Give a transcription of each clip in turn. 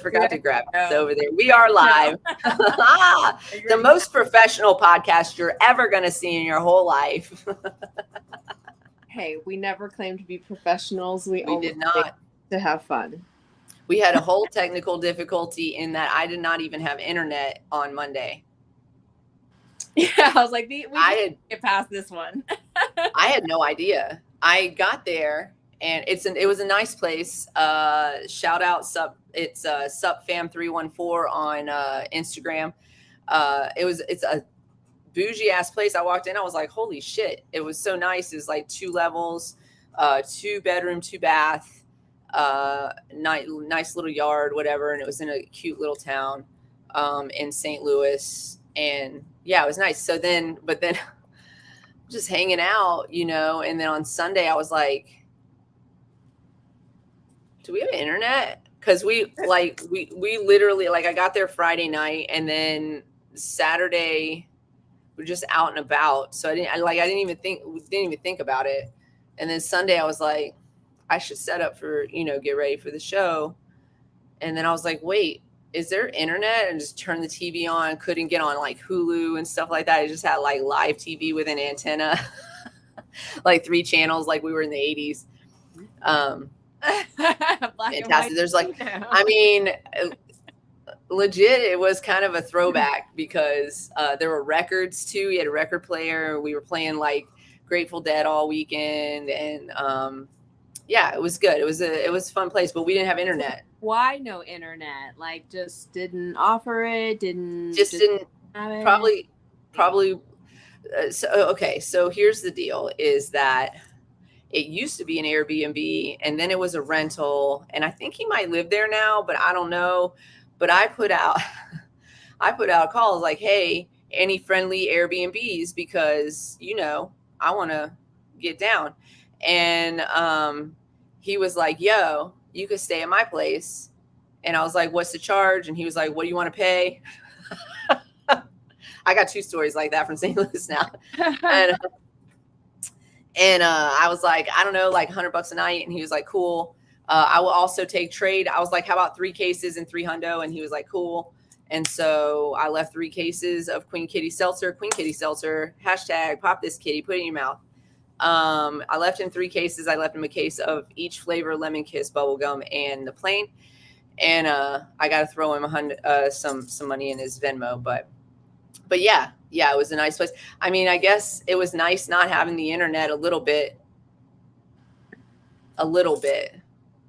Forgot to grab it. It's over there. We are live. The most professional podcast you're ever going to see in your whole life. Hey, we never claimed to be professionals. We We only did not. to have fun. We had a whole technical difficulty in that I did not even have internet on Monday. Yeah, I was like, we I get past this one. had no idea. I got there and it was a nice place. Shout out it's Sup Fam 314 on Instagram. It's a bougie ass place. I walked in, I was like, holy shit. It was so nice. It was like 2 levels, 2 bedroom, 2 bath, nice little yard, whatever. And it was in a cute little town in St. Louis. And yeah, it was nice. So then, but then just hanging out, and then on Sunday I was like, do we have internet? Because we literally, like, I got there Friday night, and then Saturday we're just out and about. So I didn't even think about it. And then Sunday I was like, I should set up for, get ready for the show. And then I was like, wait, is there internet? And just turn the TV on. Couldn't get on like Hulu and stuff like that. I just had like live TV with an antenna, like 3 channels, like we were in the 80s. Fantastic. There's like, I mean, legit, it was kind of a throwback because there were records too. We had a record player. We were playing like Grateful Dead all weekend, and yeah, it was good. It was a fun place, but we didn't have internet. Why no internet? Like, just didn't offer it. Didn't have it? Probably. So here's the deal: is that it used to be an Airbnb, and then it was a rental, and I think he might live there now, but I don't know. But I put out calls like, hey, any friendly Airbnbs, because, I want to get down. And he was like, yo, you could stay at my place. And I was like, what's the charge? And he was like, what do you want to pay? I got 2 stories like that from St. Louis now. And I was like, I don't know, like $100 a night. And he was like, cool. I will also take trade. I was like, how about 3 cases and 3 hundo? And he was like, cool. And so I left 3 cases of Queen Kitty Seltzer, hashtag pop this kitty, put it in your mouth. I left him 3 cases. I left him a case of each flavor, lemon kiss, bubblegum, and the plain. And I got to throw him some money in his Venmo. But yeah, it was a nice place. I mean, I guess it was nice not having the internet a little bit.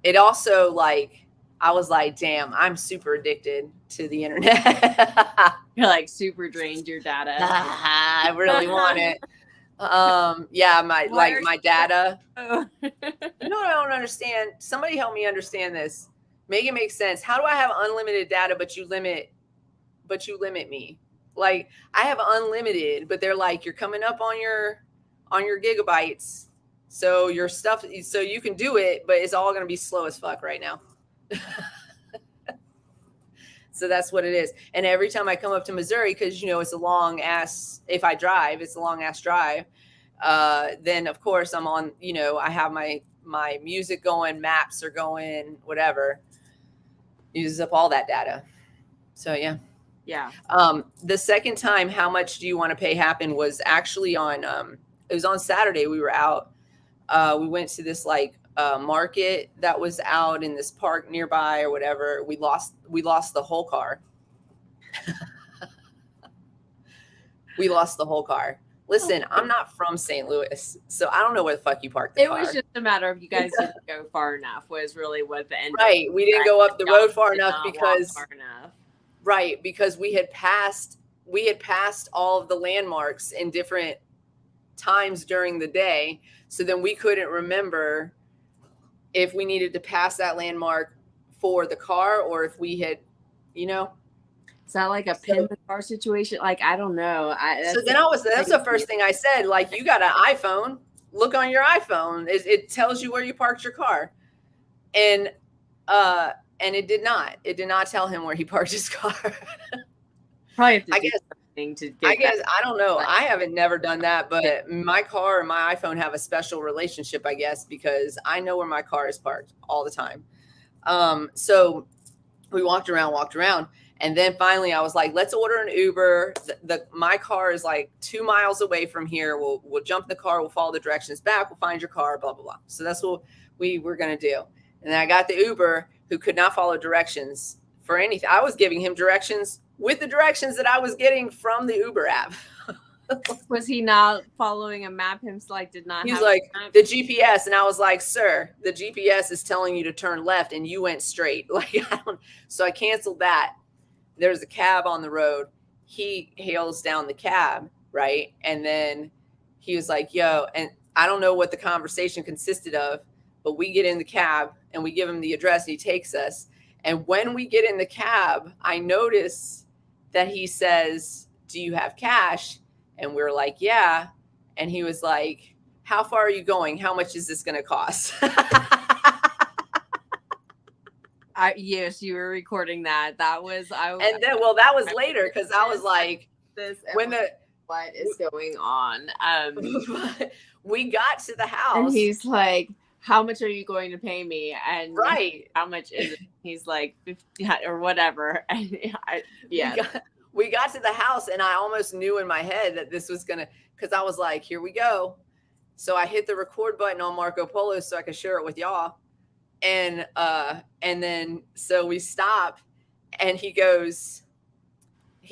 It also, like, I was like, damn, I'm super addicted to the internet. You're like super drained your data. I really want it. Yeah, my data. You know what I don't understand? Somebody help me understand this. Make it make sense. How do I have unlimited data, but you limit me? Like, I have unlimited, but they're like, you're coming up on your gigabytes. So your stuff, so you can do it, but it's all going to be slow as fuck right now. So that's what it is. And every time I come up to Missouri, because, it's a long ass, if I drive, it's a long ass drive. Then of course I'm on, I have my music going, maps are going, whatever. Uses up all that data. So yeah. Yeah. The second time, how much do you want to pay happened was actually on, it was on Saturday. We were out. We went to this like market that was out in this park nearby or whatever. We lost the whole car. We lost the whole car. Listen, I'm not from St. Louis, so I don't know where the fuck you parked the car. It was just a matter of you guys didn't go far enough was really what the end. Right. We didn't go up the road far enough because right, because we had passed all of the landmarks in different times during the day. So then we couldn't remember if we needed to pass that landmark for the car or if we had, Is that like a pin the car situation? Like, I don't know. That's the first thing I said. Like, you got an iPhone, look on your iPhone. It tells you where you parked your car. And it did not. It did not tell him where he parked his car. Probably have to do something to get I don't know. I haven't never done that, but my car and my iPhone have a special relationship, I guess, because I know where my car is parked all the time. So we walked around. And then finally I was like, let's order an Uber. My car is like 2 miles away from here. We'll jump in the car. We'll follow the directions back. We'll find your car, blah, blah, blah. So that's what we were going to do. And then I got the Uber who could not follow directions for anything. I was giving him directions with the directions that I was getting from the Uber app. Was he not following a map himself? Like, did not He's have like, a map? the GPS. And I was like, sir, the GPS is telling you to turn left and you went straight. Like, so I canceled that. There's a cab on the road. He hails down the cab, right? And then he was like, yo, and I don't know what the conversation consisted of, but we get in the cab and we give him the address and he takes us. And when we get in the cab, I notice that he says, do you have cash? And we're like, yeah. And he was like, how far are you going? How much is this going to cost? Yes, you were recording that. That was, and then, well, that was later because I was like, what is going on? We got to the house. And he's like, how much are you going to pay me? And right. How much is it? He's like, 50 or whatever. And we got to the house and I almost knew in my head that this was going to, because I was like, here we go. So I hit the record button on Marco Polo so I could share it with y'all. And then, so we stop and he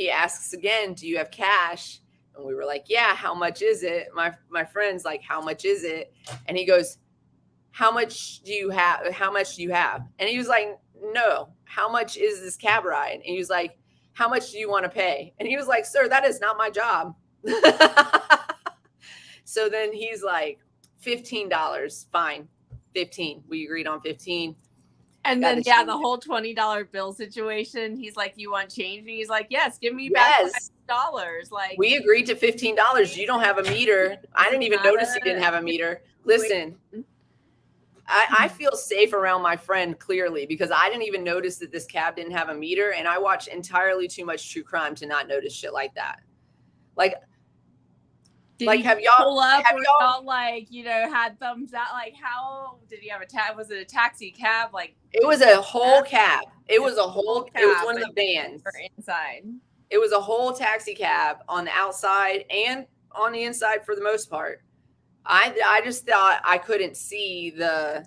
asks again, do you have cash? And we were like, yeah, how much is it? My friend's like, how much is it? And he goes, how much do you have? How much do you have? And he was like, no, how much is this cab ride? And he was like, how much do you want to pay? And he was like, sir, that is not my job. So then he's like, $15, fine. 15. We agreed on 15. And then, the whole $20 bill situation. He's like, you want change? And he's like, yes, give me back $5. Like, we agreed to $15. You don't have a meter. I didn't even notice you didn't have a meter. Listen, I feel safe around my friend clearly because I didn't even notice that this cab didn't have a meter. And I watch entirely too much true crime to not notice shit like that. Like, have y'all pull up or y'all like, had thumbs out? Like, how did he have was it a taxi cab? Like, it was a whole cab. It was a whole cab. It was one of the vans. Or inside. It was a whole taxi cab on the outside and on the inside for the most part. I just thought I couldn't see the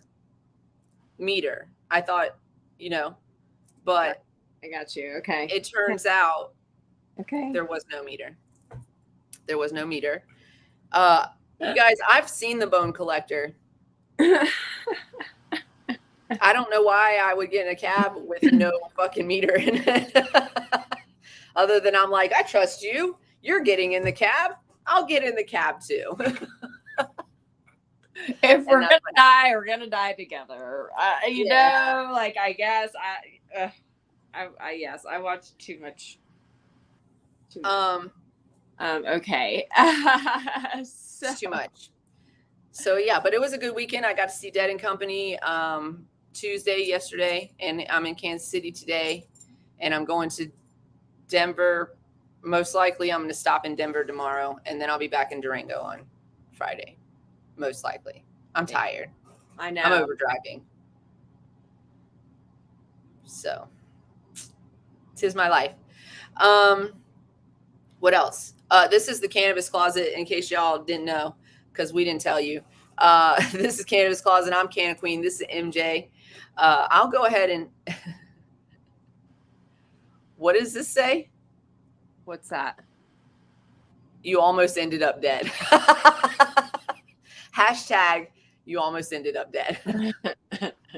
meter. I thought, but I got you. Okay. It turns out there was no meter. There was no meter. You guys, I've seen the Bone Collector. I don't know why I would get in a cab with no fucking meter in it. Other than I'm like, I trust you. You're getting in the cab. I'll get in the cab too. If we're going to die, we're going to die together. Like, I guess I watched too much. Okay. It's too much. So yeah, but it was a good weekend. I got to see Dead and Company yesterday, and I'm in Kansas City today, and I'm going to Denver. Most likely I'm going to stop in Denver tomorrow, and then I'll be back in Durango on Friday. Most likely. I'm tired. I know. I'm overdriving. So, 'tis my life. What else? This is the Cannabis Closet, in case y'all didn't know, because we didn't tell you. This is Cannabis Closet. I'm Canna Queen. This is MJ. I'll go ahead and... What does this say? What's that? You almost ended up dead. Hashtag, you almost ended up dead.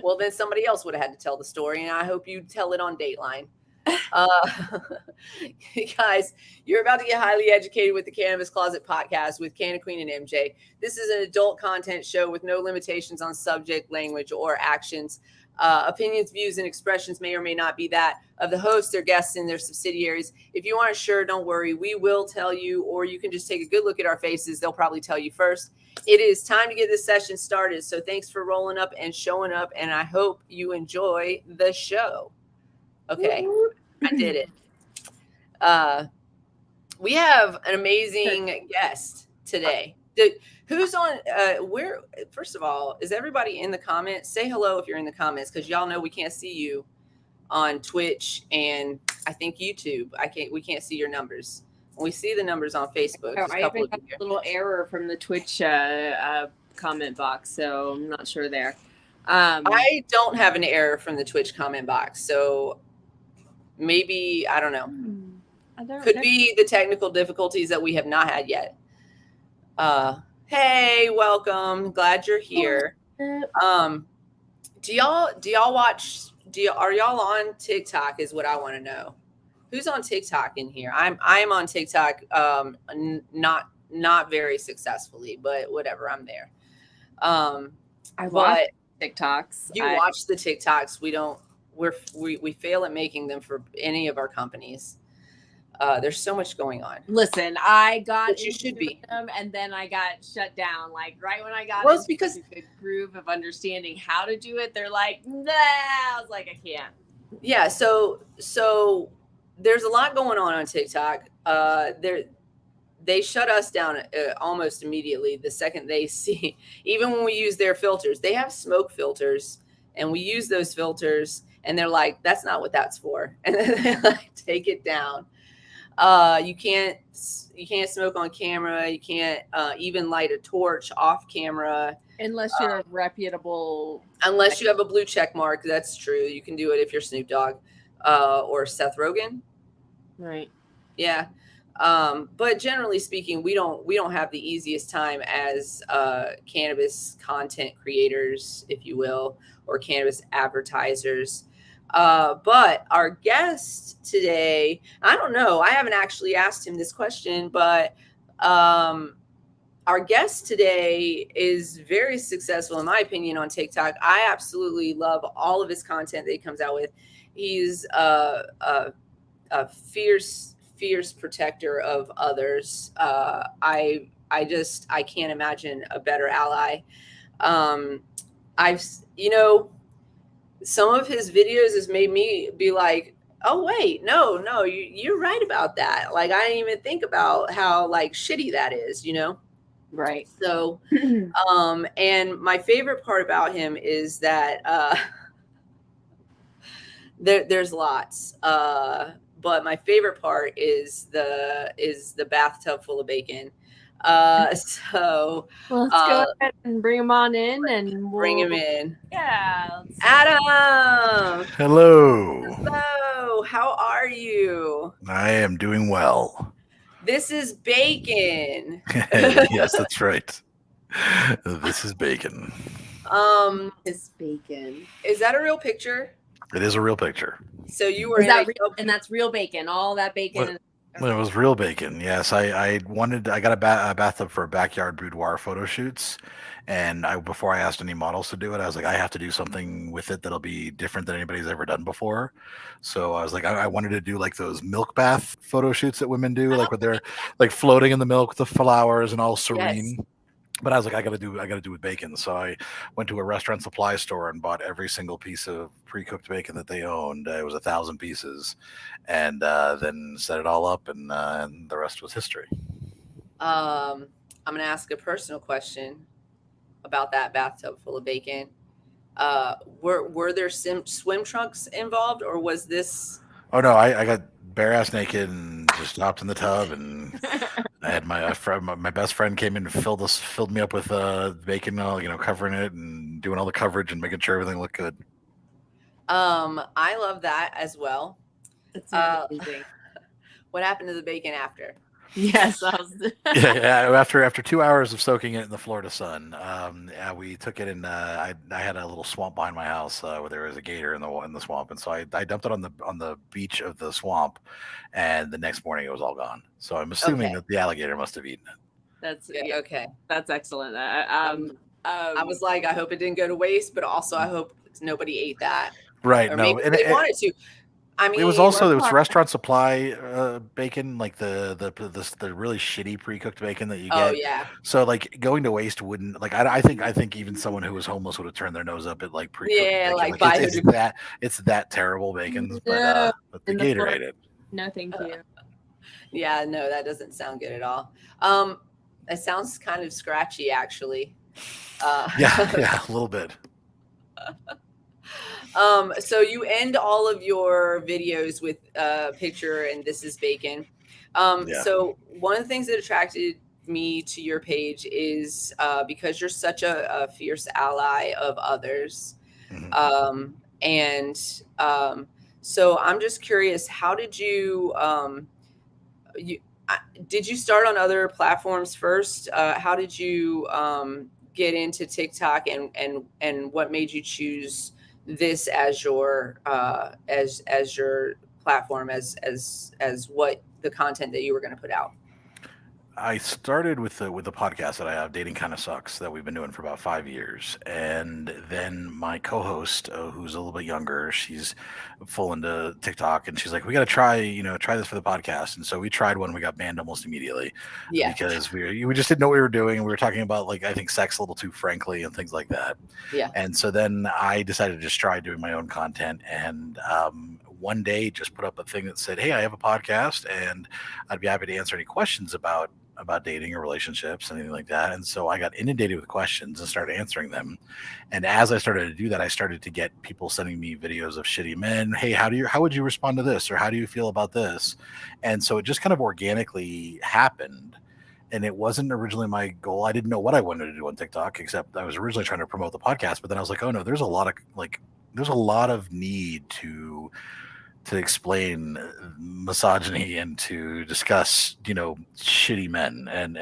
Well, then somebody else would have had to tell the story, and I hope you tell it on Dateline. Guys, you're about to get highly educated with the Cannabis Closet podcast with Canna Queen and MJ. This is an adult content show with no limitations on subject, language, or actions. Opinions, views, and expressions may or may not be that of the host, their guests, and their subsidiaries. If you aren't sure, don't worry. We will tell you, or you can just take a good look at our faces. They'll probably tell you first. It is time to get this session started. So thanks for rolling up and showing up, and I hope you enjoy the show. Okay, I did it. We have an amazing guest today. Who's on? Where? First of all, is everybody in the comments? Say hello if you're in the comments, because y'all know we can't see you on Twitch and I think YouTube. We can't see your numbers. We see the numbers on Facebook. I even got a little error from the Twitch comment box, so I'm not sure there. I don't have an error from the Twitch comment box, so maybe, I don't know. Could be the technical difficulties that we have not had yet. Hey, welcome. Glad you're here. Do y'all watch? Are y'all on TikTok? Is what I want to know. Who's on TikTok in here? I am on TikTok. Not very successfully, but whatever. I'm there. I watch TikToks. You watch the TikToks. We fail at making them for any of our companies. There's so much going on. Listen, I got into them and then I got shut down. Like right when I got it's because the groove of understanding how to do it, they're like, nah. I was like, I can't. Yeah, so there's a lot going on TikTok. They shut us down almost immediately the second they see, even when we use their filters. They have smoke filters, and we use those filters, and they're like, that's not what that's for. And then they like take it down. You can't smoke on camera. You can't even light a torch off camera. Unless you're a reputable. Unless you have a blue check mark. That's true. You can do it if you're Snoop Dogg or Seth Rogen. Right. Yeah. But generally speaking, we don't have the easiest time as cannabis content creators, if you will, or cannabis advertisers. But our guest today, I don't know, I haven't actually asked him this question, but our guest today is very successful, in my opinion, on TikTok. I absolutely love all of his content that he comes out with. He's a fierce protector of others. I can't imagine a better ally. Some of his videos has made me be like, oh wait, no, you're right about that. Like, I didn't even think about how like shitty that is, Right. So, and my favorite part about him is that there's lots. But my favorite part is the bathtub full of bacon. So let's go ahead and bring him on in, and bring him in. Yeah, Adam. Hello. How are you? I am doing well. This is bacon. Yes, that's right. This is bacon. It's bacon. Is that a real picture? It is a real picture. So you were and that's real bacon. All that bacon. It was real bacon. Yes, I got a bathtub for backyard boudoir photo shoots, and before I asked any models to do it, I was like, I have to do something with it that'll be different than anybody's ever done before. So I was like, I wanted to do like those milk bath photo shoots that women do, like where they're like floating in the milk with the flowers and all serene. Yes. But I was like, I got to do with bacon. So I went to a restaurant supply store and bought every single piece of pre-cooked bacon that they owned. It was 1,000 pieces, and then set it all up, and the rest was history. I'm going to ask a personal question about that bathtub full of bacon. Were there swim trunks involved, or was this? Oh no, I got bare ass naked and just hopped in the tub, and I had my best friend came in and filled me up with bacon, covering it and doing all the coverage and making sure everything looked good. I love that as well. That's amazing. What happened to the bacon after? Yes, yeah. After 2 hours of soaking it in the Florida sun, we took it in. I had a little swamp behind my house where there was a gator in the swamp, and so I dumped it on the beach of the swamp, and the next morning it was all gone. So I'm assuming that the alligator must have eaten it. That's okay. That's excellent. I was like, I hope it didn't go to waste, but also I hope nobody ate that. Right. Or no, maybe they wanted to. I mean, it was restaurant supply bacon, like the really shitty pre-cooked bacon that you get. Oh yeah. So like going to waste wouldn't, like, I think even someone who was homeless would have turned their nose up at like pre-cooked bacon. Like it's that terrible bacon, but the gator ate it. No, thank you. Yeah, no, that doesn't sound good at all. It sounds kind of scratchy, actually. Yeah, a little bit. So you end all of your videos with a picture, and this is bacon. Yeah. So one of the things that attracted me to your page is because you're such a fierce ally of others. Mhm. So I'm just curious, how did you, you did you start on other platforms first? How did you get into TikTok, and what made you choose this as your as your platform, as what the content that you were going to put out? I started with the podcast that I have, Dating Kind of Sucks, that we've been doing for about 5 years, and then my co-host, who's a little bit younger, she's full into TikTok, and she's like, "We got to try this for the podcast." And so we tried one. We got banned almost immediately Yeah, because we just didn't know what we were doing. We were talking about, like, I think sex a little too frankly and things like that. yeah. And so then I decided to just try doing my own content, and one day just put up a thing that said, "Hey, I have a podcast, and I'd be happy to answer any questions about dating or relationships, anything like that." And so I got inundated with questions and started answering them. And as I started to do that, I started to get people sending me videos of shitty men. Hey, how would you respond to this? Or how do you feel about this? And so it just kind of organically happened. And it wasn't originally my goal. I didn't know what I wanted to do on TikTok, except I was originally trying to promote the podcast. But then I was like, oh no, there's a lot of need to explain misogyny and to discuss, shitty men, and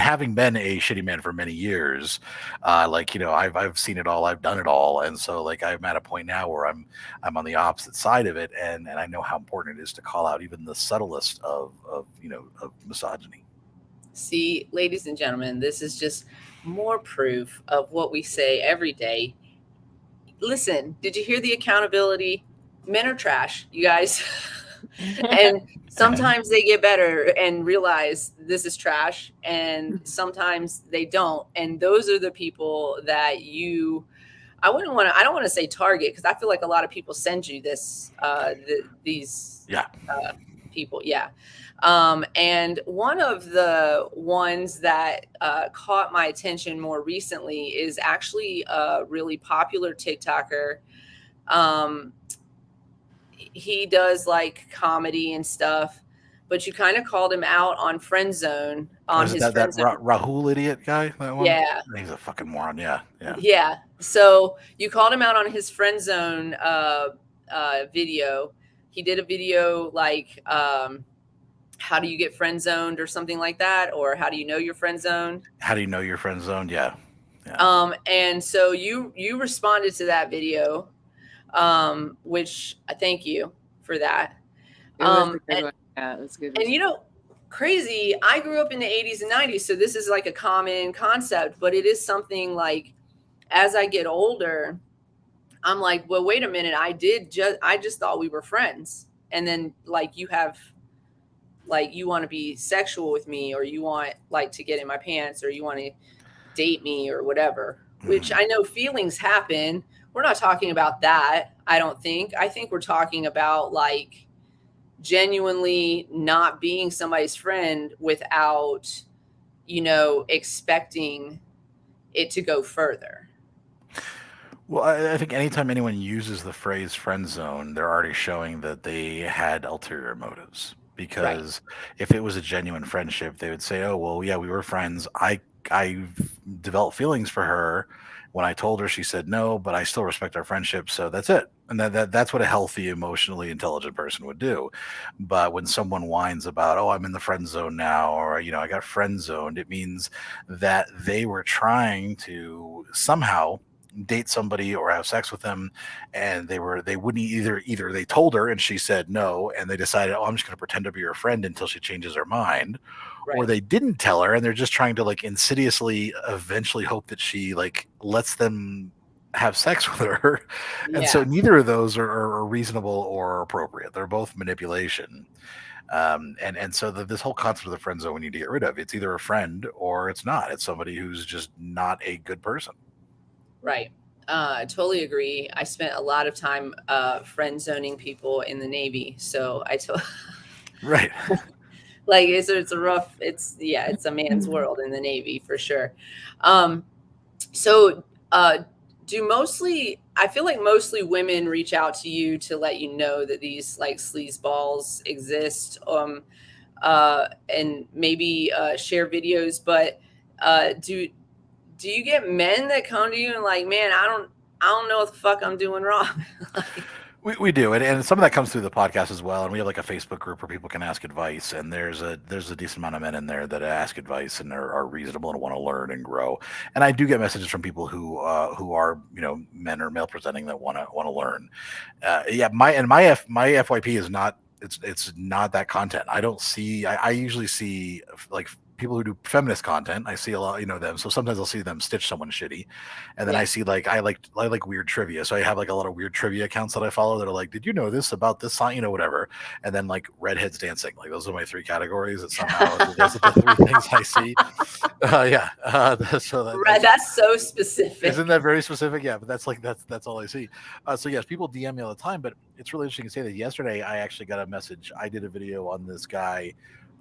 having been a shitty man for many years, I've seen it all, I've done it all, and so like I'm at a point now where I'm on the opposite side of it, and I know how important it is to call out even the subtlest of misogyny. See, ladies and gentlemen, this is just more proof of what we say every day. Listen, did you hear the accountability? Men are trash, you guys. And sometimes they get better and realize this is trash, and sometimes they don't. And those are the people that I don't want to say target, because I feel like a lot of people send you these people. Yeah. And one of the ones that caught my attention more recently is actually a really popular TikToker. He does like comedy and stuff, but you kind of called him out on Friendzone, on Is it his that Friendzone. Rahul idiot guy? That one? Yeah. He's a fucking moron. Yeah. Yeah. So you called him out on his Friendzone video. He did a video like, how do you get friend zoned, or something like that, or how do you know you're friend zoned? How do you know you're friend zoned? Yeah. And so you responded to that video, which I thank you for that. It was a good one. Yeah, it was good. And crazy, I grew up in the 80s and 90s, so this is like a common concept, but it is something like, as I get older, I'm like, well, wait a minute, I just thought we were friends, and then like you want to be sexual with me, or you want like to get in my pants, or you want to date me or whatever, which I know feelings happen. We're not talking about that. I think we're talking about like genuinely not being somebody's friend without, expecting it to go further. Well, I think anytime anyone uses the phrase friend zone, they're already showing that they had ulterior motives. Because if it was a genuine friendship, they would say, "Oh, well, yeah, we were friends. I developed feelings for her. When I told her, she said no, but I still respect our friendship, so that's it." And that's what a healthy, emotionally intelligent person would do. But when someone whines about, "Oh, I'm in the friend zone now," or I got friend zoned, it means that they were trying to somehow date somebody or have sex with them, and they wouldn't either they told her and she said no, and they decided, "Oh, I'm just going to pretend to be your friend until she changes her mind," or they didn't tell her and they're just trying to like insidiously eventually hope that she like lets them have sex with her. And so neither of those are reasonable or appropriate. They're both manipulation. And so this whole concept of the friend zone we need to get rid of. It's either a friend or it's not. It's somebody who's just not a good person. Right. I totally agree. I spent a lot of time friend zoning people in the Navy. So right. Like it's a rough, it's a man's world in the Navy for sure. So I feel like mostly women reach out to you to let you know that these like sleaze balls exist, and maybe share videos, but do you get men that come to you and like, man, I don't know what the fuck I'm doing wrong? Like, We do, and some of that comes through the podcast as well. And we have like a Facebook group where people can ask advice, and there's a decent amount of men in there that ask advice and are reasonable and want to learn and grow. And I do get messages from people who are men or male presenting that want to learn. My FYP is not, it's not that content. I don't see. I usually see like people who do feminist content. I see a lot, them. So sometimes I'll see them stitch someone shitty, and then I see like I like weird trivia. So I have like a lot of weird trivia accounts that I follow that are like, did you know this about this song, whatever. And then like redheads dancing. Like those are my three categories. That somehow those are the three things I see. So that's so specific. Isn't that very specific? Yeah, but that's all I see. So yes, people DM me all the time, but it's really interesting to say that yesterday I actually got a message. I did a video on this guy.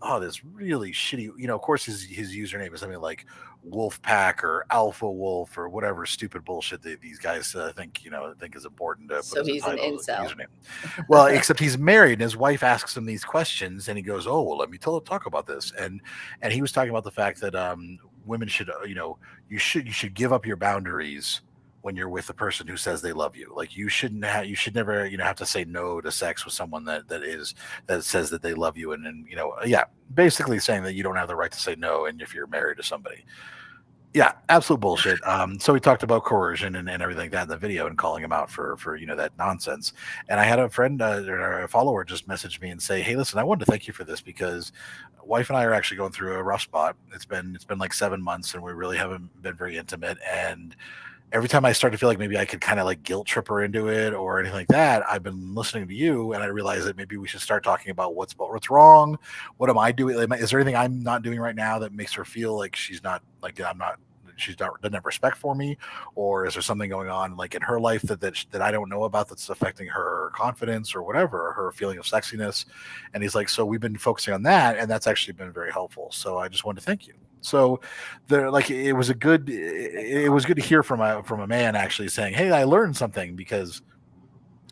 Oh, this really shitty, of course his username is something like Wolf Pack or Alpha Wolf or whatever stupid bullshit that these guys think is important to so put as he's a title, an incel. Username. Well, except he's married and his wife asks him these questions and he goes, oh, well, let me talk about this. And he was talking about the fact that women should, you should give up your boundaries when you're with a person who says they love you. Like you should never, have to say no to sex with someone that says that they love you. And basically saying that you don't have the right to say no. And if you're married to somebody, absolute bullshit. So we talked about coercion and everything like that in the video and calling him out for that nonsense. And I had a friend or a follower just message me and say, hey, listen, I wanted to thank you for this because wife and I are actually going through a rough spot. It's been like 7 months and we really haven't been very intimate. And every time I start to feel like maybe I could kind of like guilt trip her into it or anything like that, I've been listening to you and I realize that maybe we should start talking about what's wrong. What am I doing? Is there anything I'm not doing right now that makes her feel like she's not like doesn't have respect for me? Or is there something going on like in her life that I don't know about that's affecting her confidence or whatever, or her feeling of sexiness? And he's like, so we've been focusing on that and that's actually been very helpful. So I just wanted to thank you. So it was good to hear from a man actually saying, hey, I learned something, because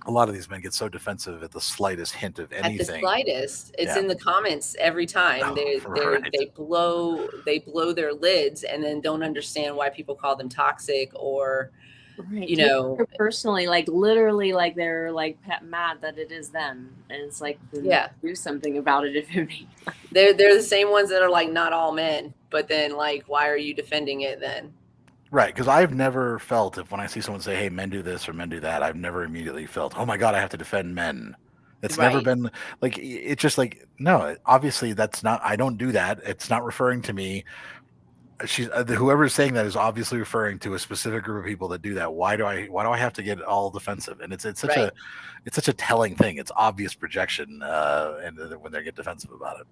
a lot of these men get so defensive at the slightest hint of anything. At the slightest, it's in the comments every time. They blow their lids and then don't understand why people call them toxic or personally, like literally, like they're like mad that it is them, and it's like do something about it if it makes. They're the same ones that are like not all men, but then like why are you defending it then? Right, because I've never felt when I see someone say, hey, men do this or men do that, I've never immediately felt, oh my God, I have to defend men. It's never been like, it's just like, no, obviously that's not, I don't do that. It's not referring to me. She's whoever is saying that is obviously referring to a specific group of people that do that. Why do I have to get all defensive? And it's such a telling thing. It's obvious projection, and when they get defensive about it.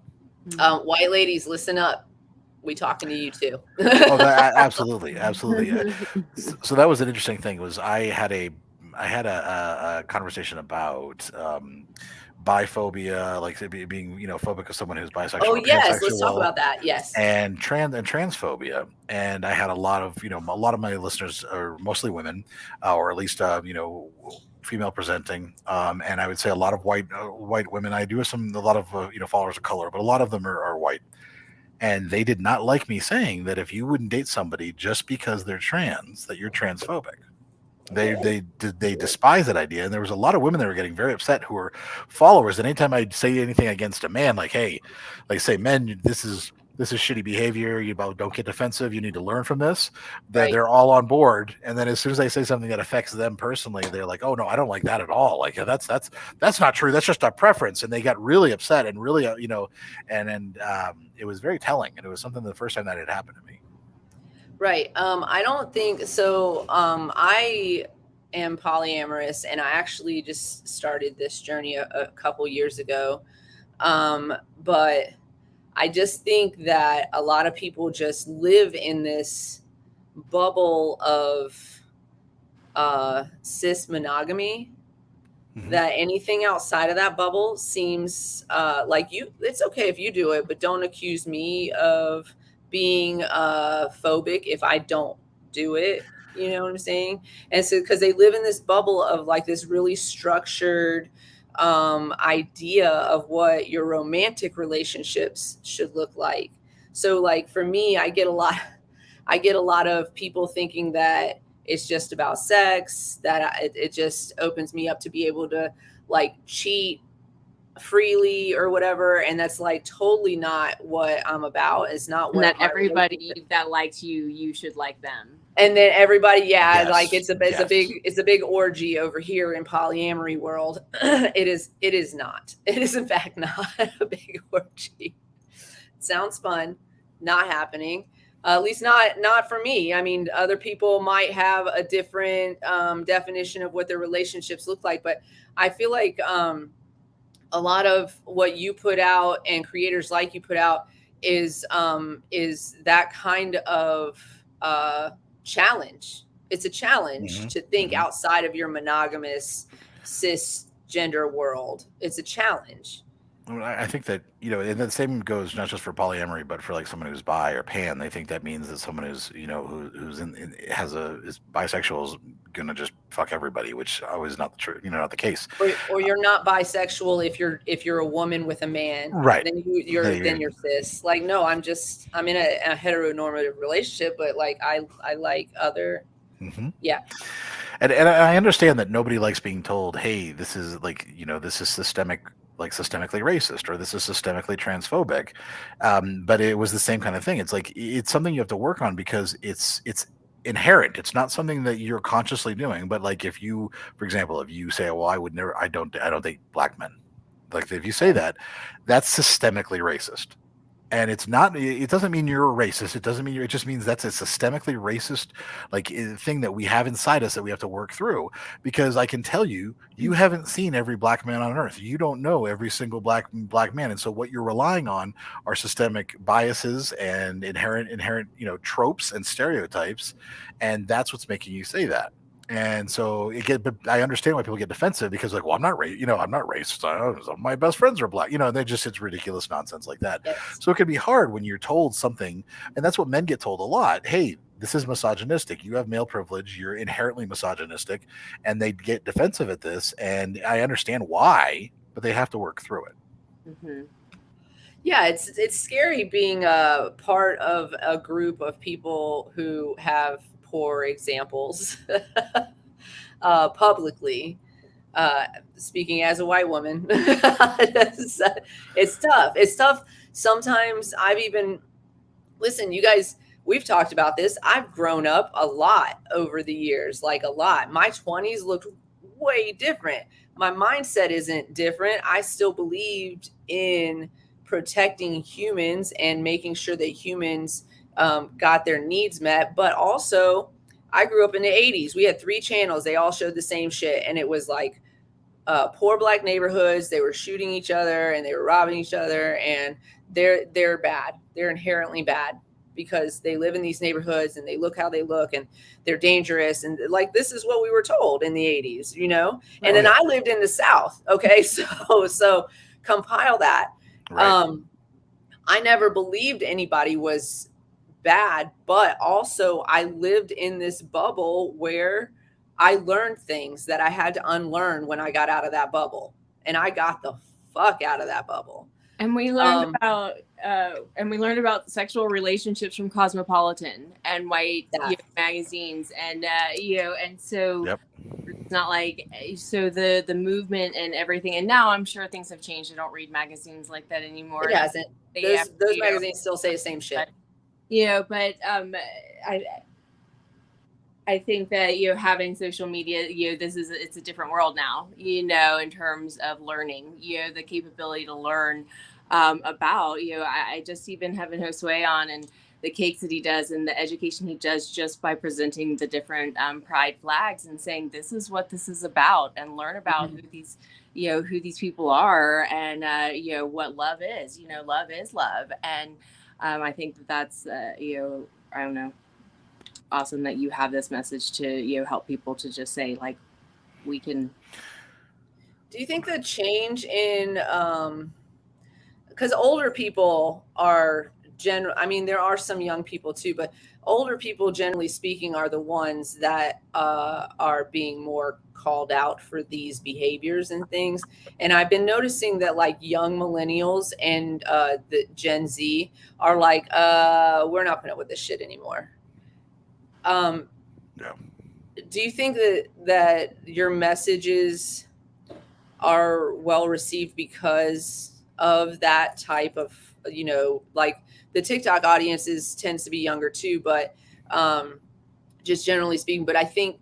White ladies, listen up. We talking to you too. Absolutely. So that was an interesting thing. I had a conversation about biphobia, like being phobic of someone who's bisexual. Oh yes, let's talk about that. Yes, and transphobia. And I had a lot of my listeners are mostly women, or at least female presenting, and I would say a lot of white women. I do have a lot of followers of color, but a lot of them are white. And they did not like me saying that if you wouldn't date somebody just because they're trans, that you're transphobic. They despise that idea. And there was a lot of women that were getting very upset who were followers. And anytime I'd say anything against a man, like, hey, like say, men, this is shitty behavior. You don't get defensive. You need to learn from this. They're all on board. And then as soon as I say something that affects them personally, they're like, oh no, I don't like that at all. Like that's not true. That's just a preference. And they got really upset and really, and it was very telling. And it was something the first time that had happened to me. Right. I don't think so. I am polyamorous and I actually just started this journey a couple years ago. But I just think that a lot of people just live in this bubble of cis monogamy. that anything outside of that bubble seems like it's okay if you do it, but don't accuse me of being phobic if I don't do it. You know what I'm saying? And so, because they live in this bubble of like this really structured idea of what your romantic relationships should look like. So like for me, I get a lot of people thinking that it's just about sex, that it just opens me up to be able to like cheat freely or whatever. And that's like totally not what I'm about. It's not what that everybody that likes you should like them. And then everybody, Yes. like it's a big orgy over here in polyamory world. It is not. It is in fact not a big orgy. It sounds fun, not happening. At least not for me. I mean, other people might have a different definition of what their relationships look like, but I feel like a lot of what you put out and creators like you put out is that kind of challenge. It's a challenge to think outside of your monogamous cisgender world. It's a challenge. I think that, and the same goes not just for polyamory, but for like someone who's bi or pan. They think that means that someone who's, who's is bisexual is gonna just fuck everybody, which always not the truth, not the case. Or you're not bisexual if you're a woman with a man, right? Then you're cis. Like, no, I'm in a heteronormative relationship, but like I like other. Yeah. And I understand that nobody likes being told, hey, this is like, this is systemically racist, or this is systemically transphobic. But it was the same kind of thing. It's like, it's something you have to work on because it's inherent. It's not something that you're consciously doing. But like, if you, for example, if you say, well, I don't date black men. Like, if you say that, that's systemically racist. And it doesn't mean you're a racist. It doesn't mean it just means that's a systemically racist thing that we have inside us that we have to work through. Because I can tell you, you haven't seen every black man on earth. You don't know every single black man. And so what you're relying on are systemic biases and inherent, tropes and stereotypes. And that's what's making you say that. And so but I understand why people get defensive because like, well, I'm not racist. My best friends are black. It's ridiculous nonsense like that. Yes. So it can be hard when you're told something, and that's what men get told a lot. Hey, this is misogynistic. You have male privilege. You're inherently misogynistic, and they get defensive at this. And I understand why, but they have to work through it. Mm-hmm. Yeah, it's scary being a part of a group of people who have poor examples publicly. Speaking as a white woman, it's tough. It's tough. Sometimes listen, you guys, we've talked about this. I've grown up a lot over the years, like a lot. My 20s looked way different. My mindset isn't different. I still believed in protecting humans and making sure that humans got their needs met. But also, I grew up in the 80s. We had 3 channels. They all showed the same shit. And it was like poor black neighborhoods. They were shooting each other and they were robbing each other. And they're bad. They're inherently bad because they live in these neighborhoods and they look how they look and they're dangerous. And like, this is what we were told in the 80s, And then I lived in the South. Okay. So compile that. Right. I never believed anybody was bad, but also I lived in this bubble where I learned things that I had to unlearn when I got out of that bubble, and I got the fuck out of that bubble. And we learned about sexual relationships from Cosmopolitan and white magazines, and and so it's not like the movement and everything. And now I'm sure things have changed. I don't read magazines like that anymore. It hasn't. Those magazines still say the same shit. But I think that having social media, it's a different world now, in terms of learning, the capability to learn about, I just even having Josue on and the cakes that he does and the education he does just by presenting the different pride flags and saying, this is what this is about, and learn about who these people are and, what love is, love is love. And I think that's, I don't know, awesome that you have this message to help people to just say, like, we can Do you think the change in because older people are I mean, there are some young people too, but older people, generally speaking, are the ones that are being more called out for these behaviors and things. And I've been noticing that like young millennials and the Gen Z are like, we're not putting up with this shit anymore. Yeah. Do you think that your messages are well received because of that type of, like the TikTok audiences tends to be younger too, but just generally speaking. But I think,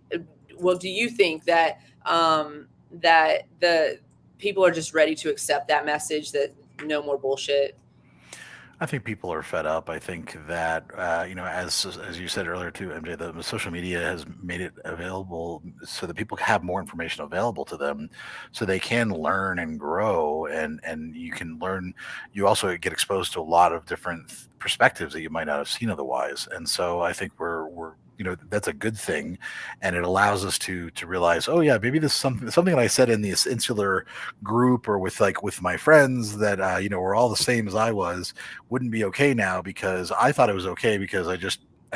well, do you think that that the people are just ready to accept that message that no more bullshit? I think people are fed up. I think that as you said earlier too, MJ, the social media has made it available so that people have more information available to them, so they can learn and grow, and you can learn. You also get exposed to a lot of different perspectives that you might not have seen otherwise, and so I think we're that's a good thing, and it allows us to realize, oh yeah, maybe this is something that I said in this insular group or with my friends that we're all the same as I was, wouldn't be okay now because I thought it was okay because I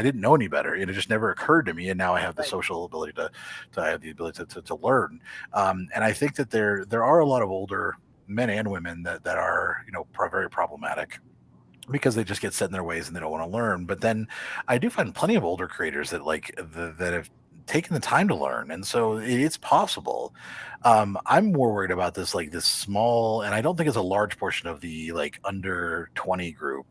didn't know any better. It just never occurred to me, and now I have the Right. social ability to have the ability to learn. And I think that there are a lot of older men and women that are very problematic because they just get set in their ways and they don't want to learn. But then I do find plenty of older creators that have taken the time to learn, and so it's possible. I'm more worried about this small, and I don't think it's a large portion of the like under 20 group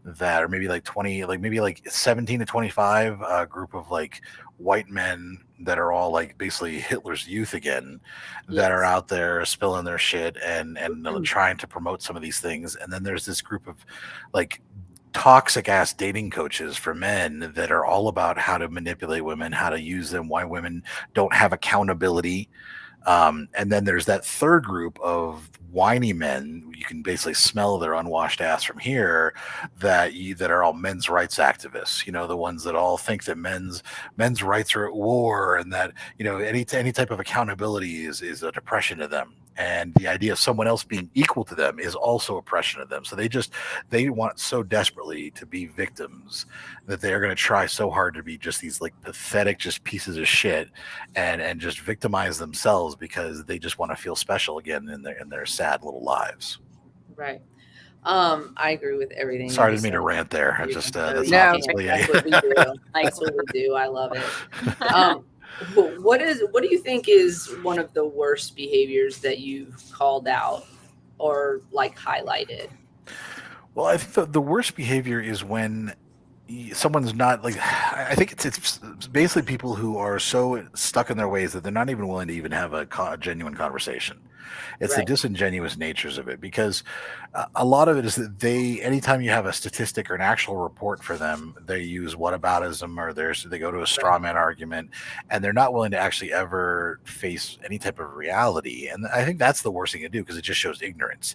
that, or maybe like 20, like maybe like 17 to 25 group of like white men that are all like basically Hitler's youth again, that are Yes. out there spilling their shit and trying to promote some of these things. And then there's this group of like toxic ass dating coaches for men that are all about how to manipulate women, how to use them, why women don't have accountability. And then there's that third group of whiny men. You can basically smell their unwashed ass from here. That are all men's rights activists. The ones that all think that men's rights are at war, and that any type of accountability is a depression to them. And the idea of someone else being equal to them is also oppression to them. So they want so desperately to be victims that they are going to try so hard to be just these like pathetic, just pieces of shit, and just victimize themselves because they just want to feel special again in their sad little lives. Right. I agree with everything that Sorry, I you didn't mean to said. rant there. I Yeah. just No, that's you not No. can't. basically That's what we do. That's what we do. I love it. What do you think is one of the worst behaviors that you've called out or like highlighted? Well, I think the worst behavior is when someone's not like, I think it's basically people who are so stuck in their ways that they're not even willing to even have a genuine conversation. It's the Right. disingenuous natures of it, because a lot of it is that anytime you have a statistic or an actual report for them, they use whataboutism, or they go to a straw Right. man argument, and they're not willing to actually ever face any type of reality. And I think that's the worst thing to do, because it just shows ignorance.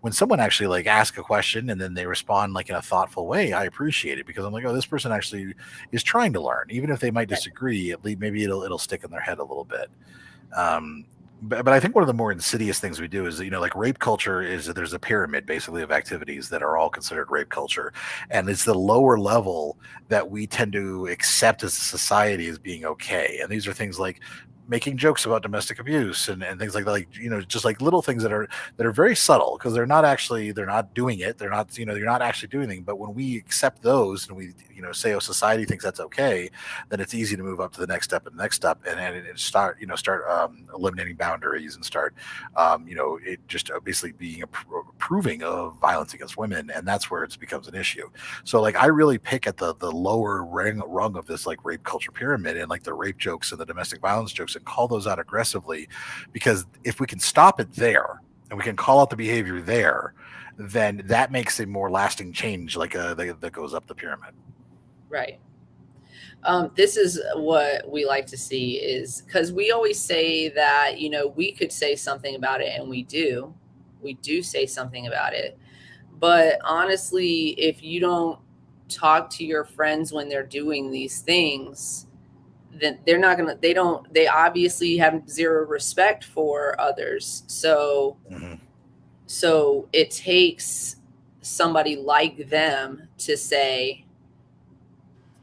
When someone actually like asks a question and then they respond like in a thoughtful way, I appreciate it, because I'm like, oh, this person actually is trying to learn, even if they might Right. disagree. At least maybe it'll stick in their head a little bit. Um, but I think one of the more insidious things we do is, like rape culture is that there's a pyramid basically of activities that are all considered rape culture. And it's the lower level that we tend to accept as a society as being okay. And these are things like making jokes about domestic abuse and things like that, like, just like little things that are very subtle, because they're not doing it. They're not, you're not actually doing anything. But when we accept those and we, say, oh, society thinks that's okay, then it's easy to move up to the next step and the next step, and start eliminating boundaries, and start it just basically being approving of violence against women, and that's where it becomes an issue. So like I really pick at the lower rung of this like rape culture pyramid, and like the rape jokes and the domestic violence jokes, and call those out aggressively, because if we can stop it there and we can call out the behavior there, then that makes a more lasting change, like that goes up the pyramid. Right. This is what we like to see, is because we always say that, we could say something about it, and we do say something about it. But honestly, if you don't talk to your friends when they're doing these things, then they're not gonna. They obviously have zero respect for others. So Mhm. it takes somebody like them to say,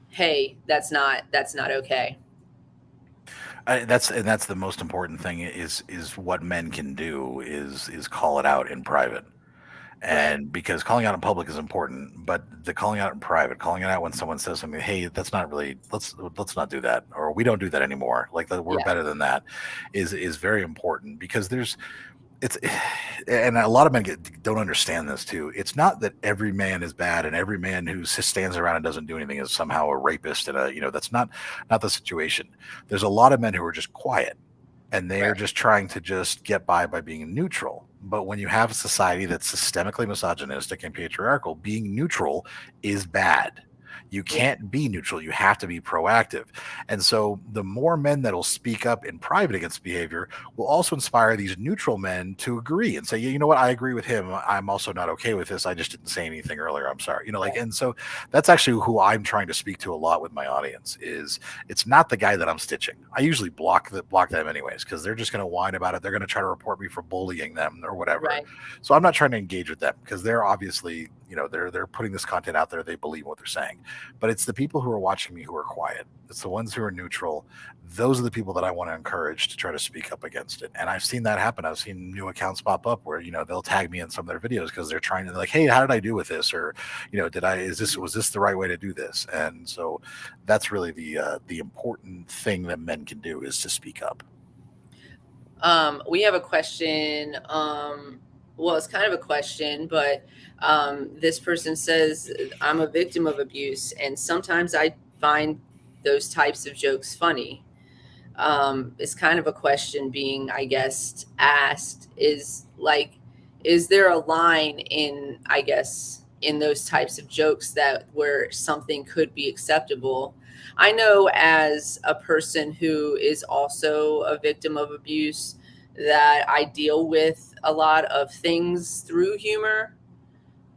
"Hey, that's not okay." That's the most important thing is what men can do is call it out in private. Right. And because calling out in public is important, but the calling out in private, calling it out when someone says something, hey, that's not really, let's not do that, or we don't do that anymore. Like that, we're Yeah. better than that, is very important because it's and a lot of men don't understand this too. It's not that every man is bad and every man who just stands around and doesn't do anything is somehow a rapist and that's not the situation. There's a lot of men who are just quiet and they are Right. just trying to just get by being neutral. But when you have a society that's systemically misogynistic and patriarchal, being neutral is bad. You Yeah. can't be neutral. You have to be proactive. And so the more men that'll speak up in private against behavior will also inspire these neutral men to agree and say, yeah, you know what? I agree with him. I'm also not okay with this. I just didn't say anything earlier. I'm sorry. Right. And so that's actually who I'm trying to speak to a lot with my audience is it's not the guy that I'm stitching. I usually block them anyways because they're just going to whine about it. They're going to try to report me for bullying them or whatever. Right. So I'm not trying to engage with them because they're obviously they're putting this content out there. They believe what they're saying, but it's the people who are watching me who are quiet. It's the ones who are neutral. Those are the people that I want to encourage to try to speak up against it. And I've seen that happen. I've seen new accounts pop up where they'll tag me in some of their videos because they're trying to like, hey, how did I do with this? Or was this the right way to do this? And so that's really the important thing that men can do is to speak up. We have a question. Well, it's kind of a question, but this person says, I'm a victim of abuse, and sometimes I find those types of jokes funny. It's kind of a question being, I guess, asked is there a line in, I guess, in those types of jokes that where something could be acceptable? I know as a person who is also a victim of abuse that I deal with a lot of things through humor.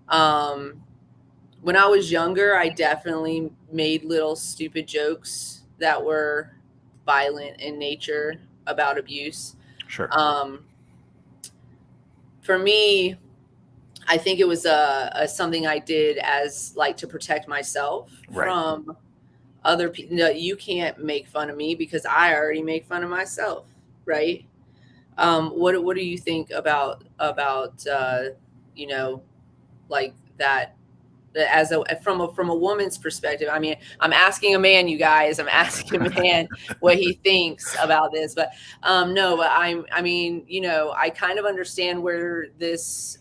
Um, when I was younger, I definitely made little stupid jokes that were violent in nature about abuse. Sure. For me, I think it was a something I did as like to protect myself Right. from other people. No, you can't make fun of me because I already make fun of myself, right? What do you think about like that as from a woman's perspective? I mean, I'm asking a man, you guys. I'm asking a man what he thinks about this, but no, but I mean, I kind of understand where this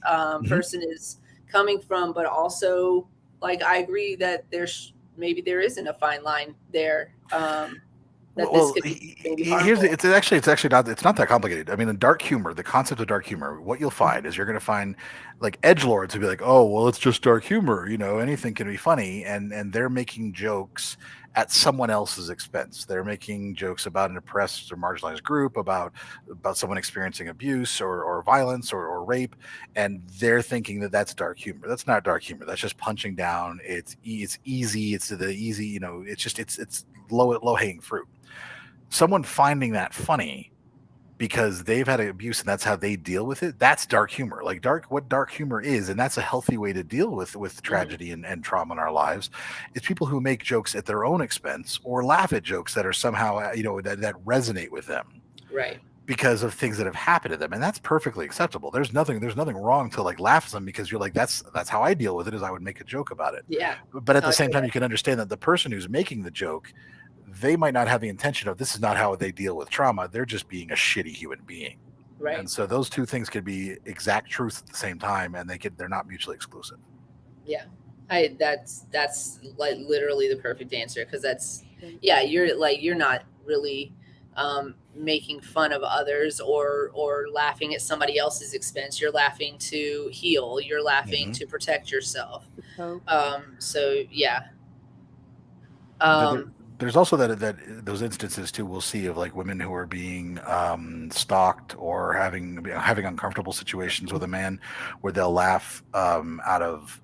person is coming from, but also like I agree that maybe there isn't a fine line there. That this could be maybe here's harmful. it's actually not that complicated. I mean, the concept of dark humor, what you'll find is you're going to find like edgelords who be like, oh well, it's just dark humor, anything can be funny, and they're making jokes at someone else's expense. They're making jokes about an oppressed or marginalized group, about someone experiencing abuse or violence or rape, and they're thinking that that's dark humor. That's not dark humor. That's just punching down. It's easy. It's the easy. It's just it's low hanging fruit. Someone finding that funny because they've had abuse and that's how they deal with it, that's dark humor. Like what dark humor is, and that's a healthy way to deal with tragedy and trauma in our lives, is people who make jokes at their own expense or laugh at jokes that are somehow that resonate with them Right. because of things that have happened to them, and that's perfectly acceptable. There's nothing wrong to like laugh at them because you're like, that's how I deal with it, is I would make a joke about it. Yeah. But at the same time, Okay. you can understand that the person who's making the joke, they might not have the intention of this is not how they deal with trauma. They're just being a shitty human being. Right. And so those two things could be exact truth at the same time, and they're not mutually exclusive. Yeah. That's like literally the perfect answer, because you're not really making fun of others or laughing at somebody else's expense. You're laughing to heal. You're laughing to protect yourself. So yeah. There's also that those instances too we'll see of like women who are being stalked or having uncomfortable situations with a man where they'll laugh out of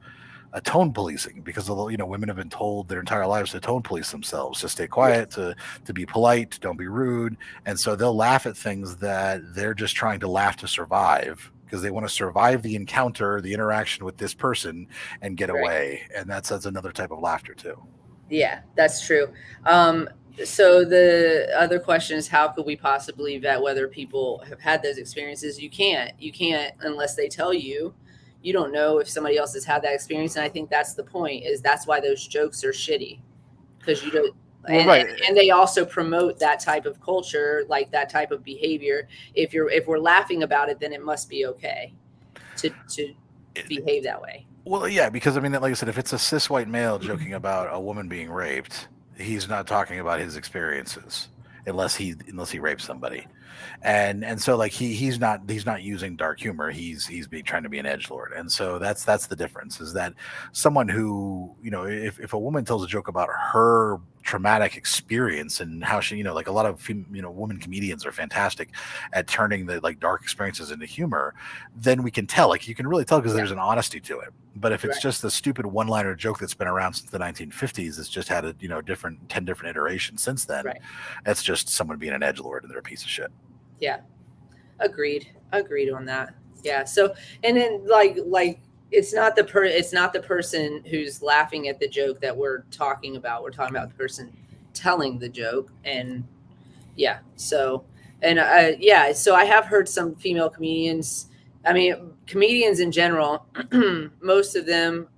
a tone policing, because women have been told their entire lives to tone police themselves, to stay Yes. quiet, to be polite, don't be rude, and so they'll laugh at things that they're just trying to laugh to survive, because they want to survive the encounter, the interaction with this person, and get Right. away. And that's another type of laughter too. Yeah, that's true. So the other question is, how could we possibly vet whether people have had those experiences? You can't unless they tell you. You don't know if somebody else has had that experience, and I think that's the point. Is that's why those jokes are shitty, because you don't. Well, right. And they also promote that type of culture, like that type of behavior. If we're laughing about it, then it must be okay to behave that way. Well, yeah, because I mean, like I said, if it's a cis white male joking about a woman being raped, he's not talking about his experiences unless he rapes somebody, and so like he's not using dark humor. He's trying to be an edgelord, and so that's the difference. Is that someone who, if a woman tells a joke about her traumatic experience and how she, like a lot of women comedians are fantastic at turning the like dark experiences into humor, then we can tell, like you can really tell, because there's an honesty to it. But if it's just a stupid one-liner joke that's been around since the 1950s, it's just had a 10 different iterations since then. Right. That's just someone being an edgelord, and they're a piece of shit. Yeah, agreed on that. Yeah. So, and then like it's not the person who's laughing at the joke that we're talking about. We're talking about the person telling the joke. And yeah, so, and so I have heard some female comedians, I mean, comedians in general, most of them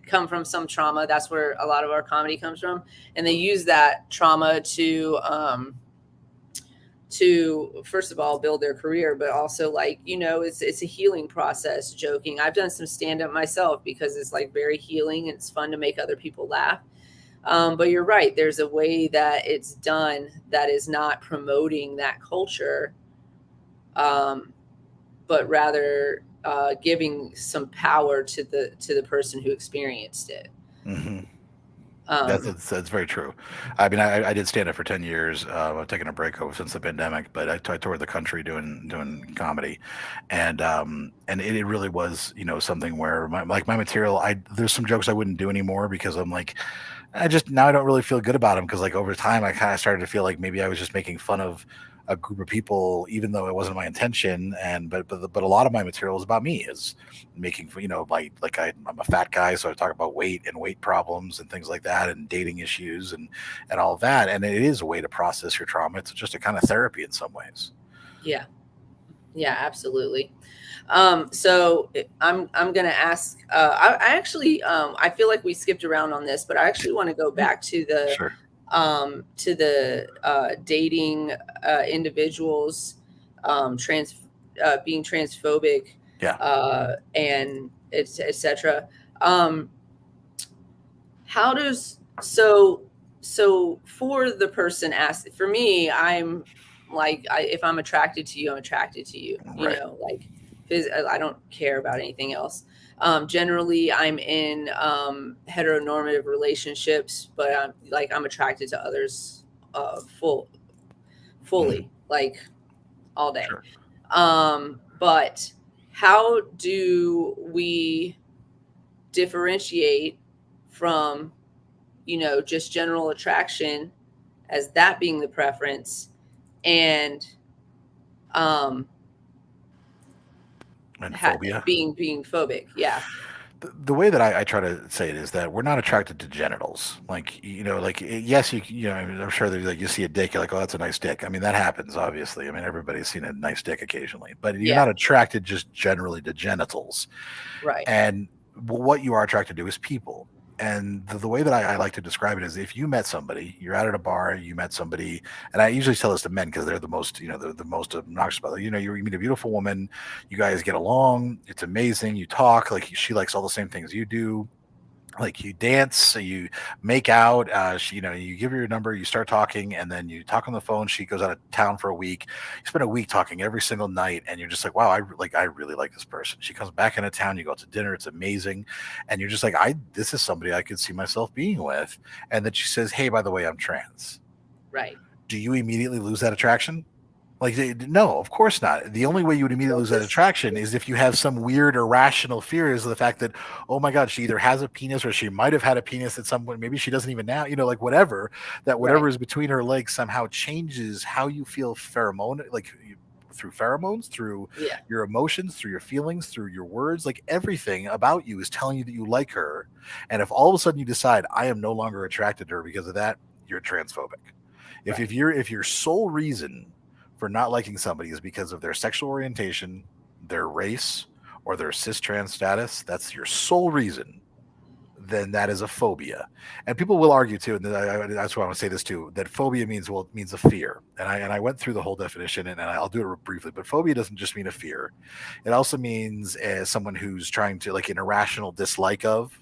come from some trauma. That's where a lot of our comedy comes from. And they use that trauma to first of all build their career, but also like, it's a healing process. Joking, I've done some stand-up myself because it's like very healing and it's fun to make other people laugh. But you're right, there's a way that it's done that is not promoting that culture, but rather giving some power to the person who experienced it. Mm-hmm. That's very true. I mean, I did stand up for 10 years. I've taken a break over since the pandemic, but I toured the country doing comedy, and it really was something where my material, there's some jokes I wouldn't do anymore, because I'm like, I don't really feel good about them, because like over time I kind of started to feel like maybe I was just making fun of a group of people, even though it wasn't my intention. And but a lot of my material is about me, is making, I'm a fat guy, so I talk about weight and weight problems and things like that, and dating issues and all of that. And it is a way to process your trauma. It's just a kind of therapy in some ways. Yeah, absolutely. So I'm going to ask, I actually, I feel like we skipped around on this, but I actually want to go back to the, Sure. Dating individuals, being transphobic, and etc. How does so for the person asked, for me, I'm like, if I'm attracted to you, I'm attracted to you. Right. I don't care about anything else. Generally, I'm in heteronormative relationships, but I'm attracted to others fully, like all day. Sure. But how do we differentiate from, just general attraction as that being the preference, and phobia, being phobic? Yeah. The way that I try to say it is that we're not attracted to genitals. Like, yes, I'm sure that like you see a dick, you're like, oh, that's a nice dick. I mean, that happens, obviously. I mean, everybody's seen a nice dick occasionally, but you're not attracted just generally to genitals. Right. And what you are attracted to is people. And the way that I like to describe it is, if you met somebody, you're out at a bar, you met somebody, and I usually tell this to men because they're the most, the most obnoxious about it. You meet a beautiful woman, you guys get along, it's amazing, you talk, like she likes all the same things you do. Like you dance, so you make out, you give her your number, you start talking, and then you talk on the phone. She goes out of town for a week. You spend a week talking every single night, and you're just like, wow, I really like this person. She comes back into town, you go out to dinner, it's amazing, and you're just like, this is somebody I could see myself being with. And then she says, hey, by the way, I'm trans. Right. Do you immediately lose that attraction? Like, no, of course not. The only way you would immediately lose that attraction is if you have some weird irrational fears of the fact that, oh my God, she either has a penis or she might have had a penis at some point. Maybe she doesn't even now, like whatever, that whatever is between her legs somehow changes how you feel through pheromones, through your emotions, through your feelings, through your words, like everything about you is telling you that you like her. And if all of a sudden you decide I am no longer attracted to her because of that, you're transphobic. If your sole reason for not liking somebody is because of their sexual orientation, their race, or their cis trans status, that's your sole reason, then that is a phobia. And people will argue too, and that's why I want to say this too, that phobia means a fear. And I went through the whole definition, and I'll do it briefly, but phobia doesn't just mean a fear. It also means someone who's trying to, like, an irrational dislike of.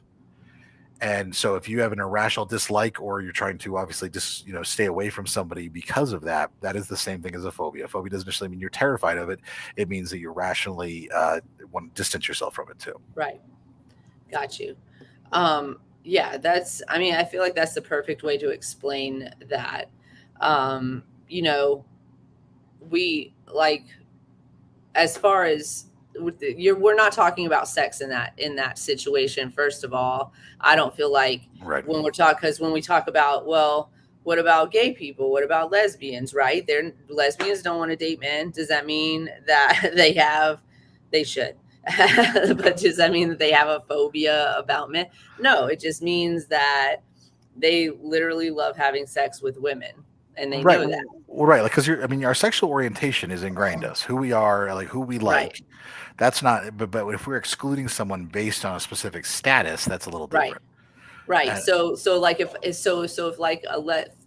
And so if you have an irrational dislike, or you're trying to obviously just, stay away from somebody because of that, that is the same thing as a phobia. A phobia doesn't necessarily mean you're terrified of it. It means that you rationally want to distance yourself from it too. Right. Got you. Yeah, I feel like that's the perfect way to explain that. We, like, as far as we're not talking about sex in that situation. First of all, I don't feel like when we're talking, because when we talk about, well, what about gay people? What about lesbians? Right? Lesbians don't want to date men. Does that mean that they should? But does that mean that they have a phobia about men? No, it just means that they literally love having sex with women, and they know that. Well, right, like, because our sexual orientation is ingrained us, who we are, like who we like. Right. That's not, but if we're excluding someone based on a specific status, that's a little different. Right. So if like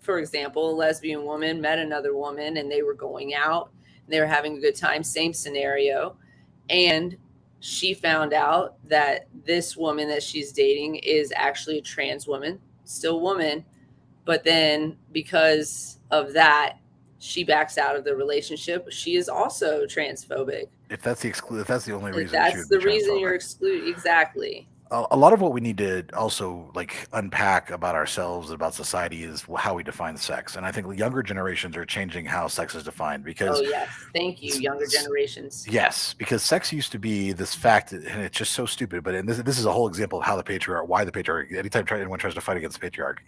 for example, a lesbian woman met another woman and they were going out and they were having a good time, same scenario, and she found out that this woman that she's dating is actually a trans woman, still woman, but then because of that, she backs out of the relationship. She is also transphobic. If that's the only reason, that's the reason you're excluded. Exactly. A lot of what we need to also, like, unpack about ourselves, about society, is how we define sex. And I think younger generations are changing how sex is defined, because yes, thank you, younger generations. Yes, because sex used to be this fact, and it's just so stupid. But this is a whole example of how why the patriarchy. Anytime anyone tries to fight against the patriarchy,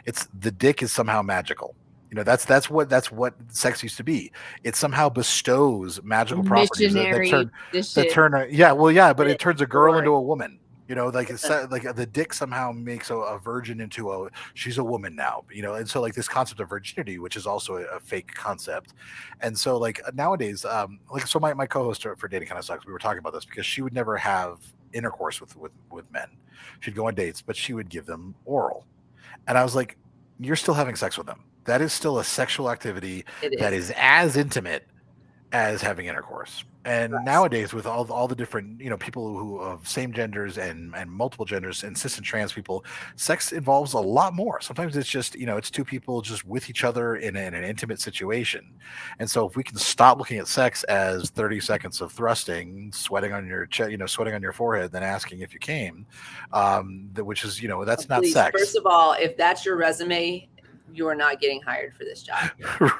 it's the dick is somehow magical. That's what sex used to be. It somehow bestows magical properties that turn but it turns a girl into a woman. Like it's like the dick somehow makes a virgin into she's a woman now. And so, like, this concept of virginity, which is also a fake concept. And so, like, nowadays, so my co-host for Dating Kind of Sucks, we were talking about this, because she would never have intercourse with men. She'd go on dates, but she would give them oral. And I was like, you're still having sex with them. That is still a sexual activity that is as intimate as having intercourse. And nowadays, with all the different, people who of same genders and multiple genders and cis and trans people, sex involves a lot more. Sometimes it's just, it's two people just with each other in an intimate situation. And so if we can stop looking at sex as 30 seconds of thrusting, sweating on your sweating on your forehead, then asking if you came, which is, that's not sex. First of all, if that's your resume, you are not getting hired for this job.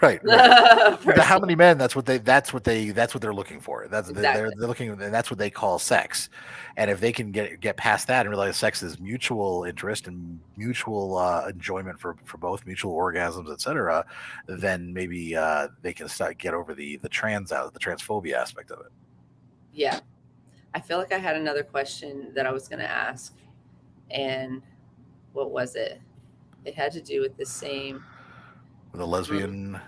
Right. How many men? That's what they're looking for. They're looking, and that's what they call sex. And if they can get past that and realize sex is mutual interest and mutual enjoyment for both, mutual orgasms, etc., then maybe they can get over the transphobia aspect of it. Yeah, I feel like I had another question that I was going to ask, and what was it? It had to do with the same. With a lesbian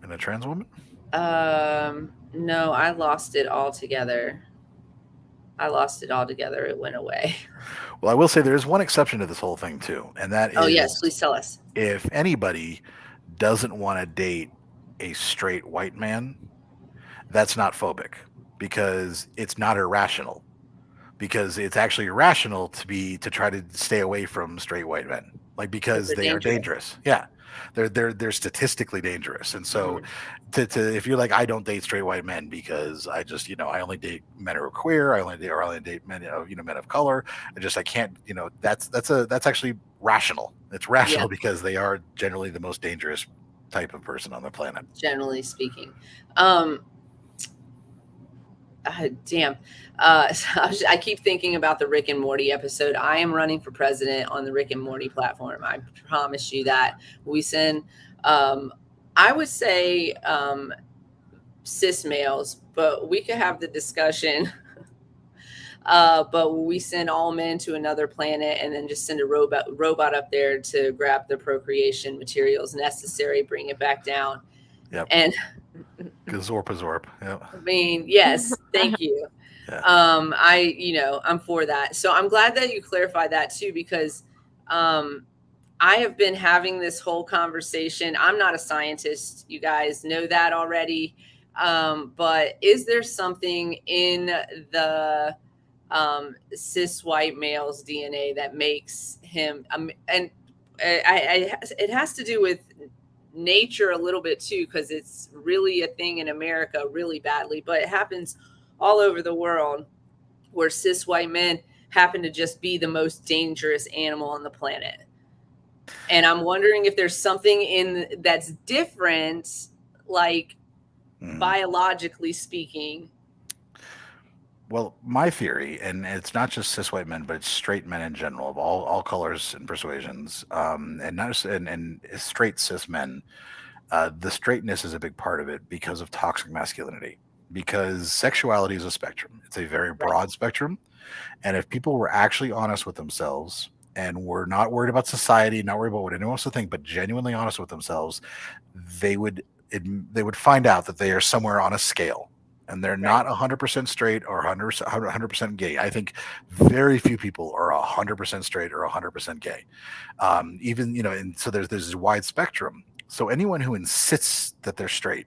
and a trans woman? No, I lost it altogether. It went away. Well, I will say there is one exception to this whole thing too, and that is. Oh yes, please tell us. If anybody doesn't want to date a straight white man, that's not phobic, because it's not irrational. Because it's actually irrational to try to stay away from straight white men, like, because they are dangerous. Yeah, they're statistically dangerous. And so, if you're like, I don't date straight white men because I just, I only date men who are queer. I only date men, men of color. I can't, that's actually rational. It's rational because they are generally the most dangerous type of person on the planet. Generally speaking. Damn. I keep thinking about the Rick and Morty episode. I am running for president on the Rick and Morty platform. I promise you that. We send, I would say, cis males, but we could have the discussion. But we send all men to another planet and then just send a robot up there to grab the procreation materials necessary, bring it back down. Yep. And Gazorp. Yep. I mean, yes, thank you. Yeah. I'm for that. So I'm glad that you clarified that too, because I have been having this whole conversation. I'm not a scientist. You guys know that already. But is there something in the cis white male's DNA that makes him, it has to do with nature a little bit too, because it's really a thing in America really badly, but it happens all over the world where cis white men happen to just be the most dangerous animal on the planet. And I'm wondering if there's something in that's different, like biologically speaking. Well, my theory, and it's not just cis white men, but it's straight men in general of all colors and persuasions, and not just and straight cis men. The straightness is a big part of it because of toxic masculinity. Because sexuality is a spectrum; it's a very broad spectrum, and if people were actually honest with themselves and were not worried about society, not worried about what anyone wants to think, but genuinely honest with themselves, they would find out that they are somewhere on a scale. And they're not 100% straight or 100% gay. I think very few people are 100% straight or 100% gay. Even, and so there's this wide spectrum. So anyone who insists that they're straight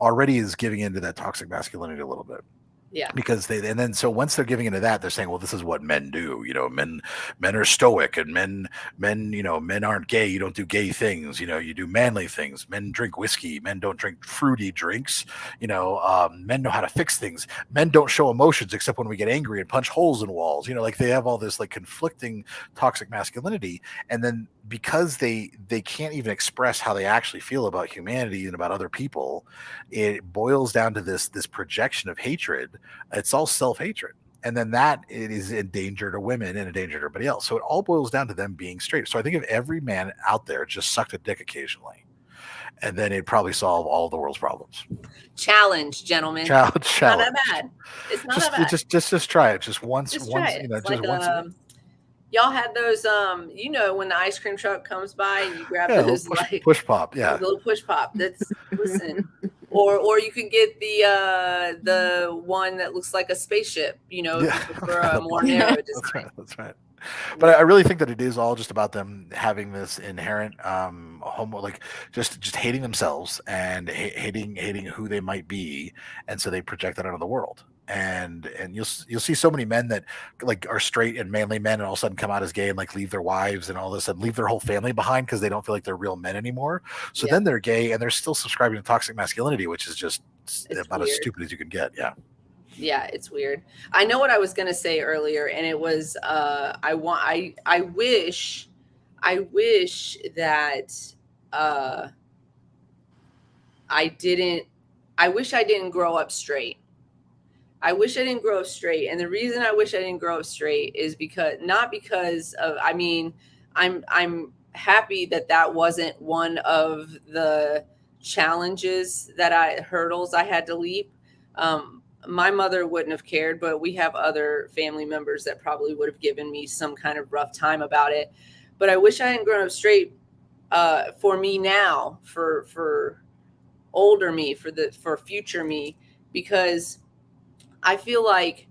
already is giving into that toxic masculinity a little bit. Yeah. Because so once they're giving into that, they're saying, well, this is what men do. Men are stoic, and men aren't gay. You don't do gay things. You do manly things. Men drink whiskey. Men don't drink fruity drinks. Men know how to fix things. Men don't show emotions except when we get angry and punch holes in walls. Like they have all this like conflicting toxic masculinity. And then because they can't even express how they actually feel about humanity and about other people, it boils down to this projection of hatred. It's all self-hatred, and then that it is a danger to women and a danger to everybody else. So it all boils down to them being straight. So I think if every man out there just sucked a dick occasionally, and then it'd probably solve all the world's problems. Challenge, gentlemen. Challenge. It's not that bad. It's not that bad. Just try it. Just once. Just once. try it. Once. Y'all had those, when the ice cream truck comes by and you grab those push pop, a little push pop. That's listen. Or you can get the one that looks like a spaceship, for a more narrow design. That's right. But I really think that it is all just about them having this inherent just hating themselves and hating who they might be, and so they project that onto the world. And you'll see so many men that like are straight and manly men and all of a sudden come out as gay and like leave their wives and all this and leave their whole family behind because they don't feel like they're real men anymore. So then they're gay and they're still subscribing to toxic masculinity, which is just about as stupid as you can get. Yeah. Yeah, it's weird. I know what I was gonna say earlier, and it was I wish that I didn't grow up straight. I wish I didn't grow up straight. And the reason I wish I didn't grow up straight is not because of, I'm happy that wasn't one of the challenges hurdles I had to leap. My mother wouldn't have cared, but we have other family members that probably would have given me some kind of rough time about it. But I wish I hadn't grown up straight for me now, for older me, for future me, because I feel like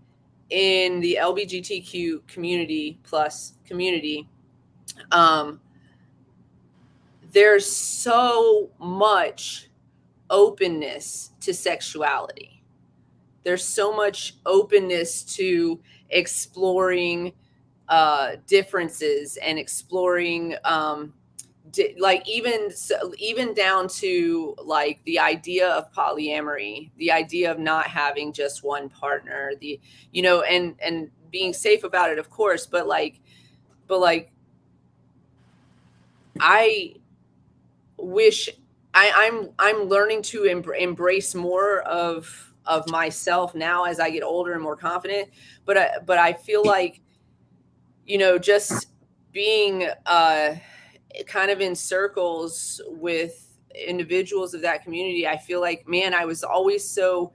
in the LGBTQ community, there's so much openness to sexuality. There's so much openness to exploring differences and exploring even down to like the idea of polyamory, the idea of not having just one partner, and being safe about it, of course, but I wish I'm learning to embrace more of myself now as I get older and more confident. But I feel like, just being kind of in circles with individuals of that community, I feel like, man, I was always so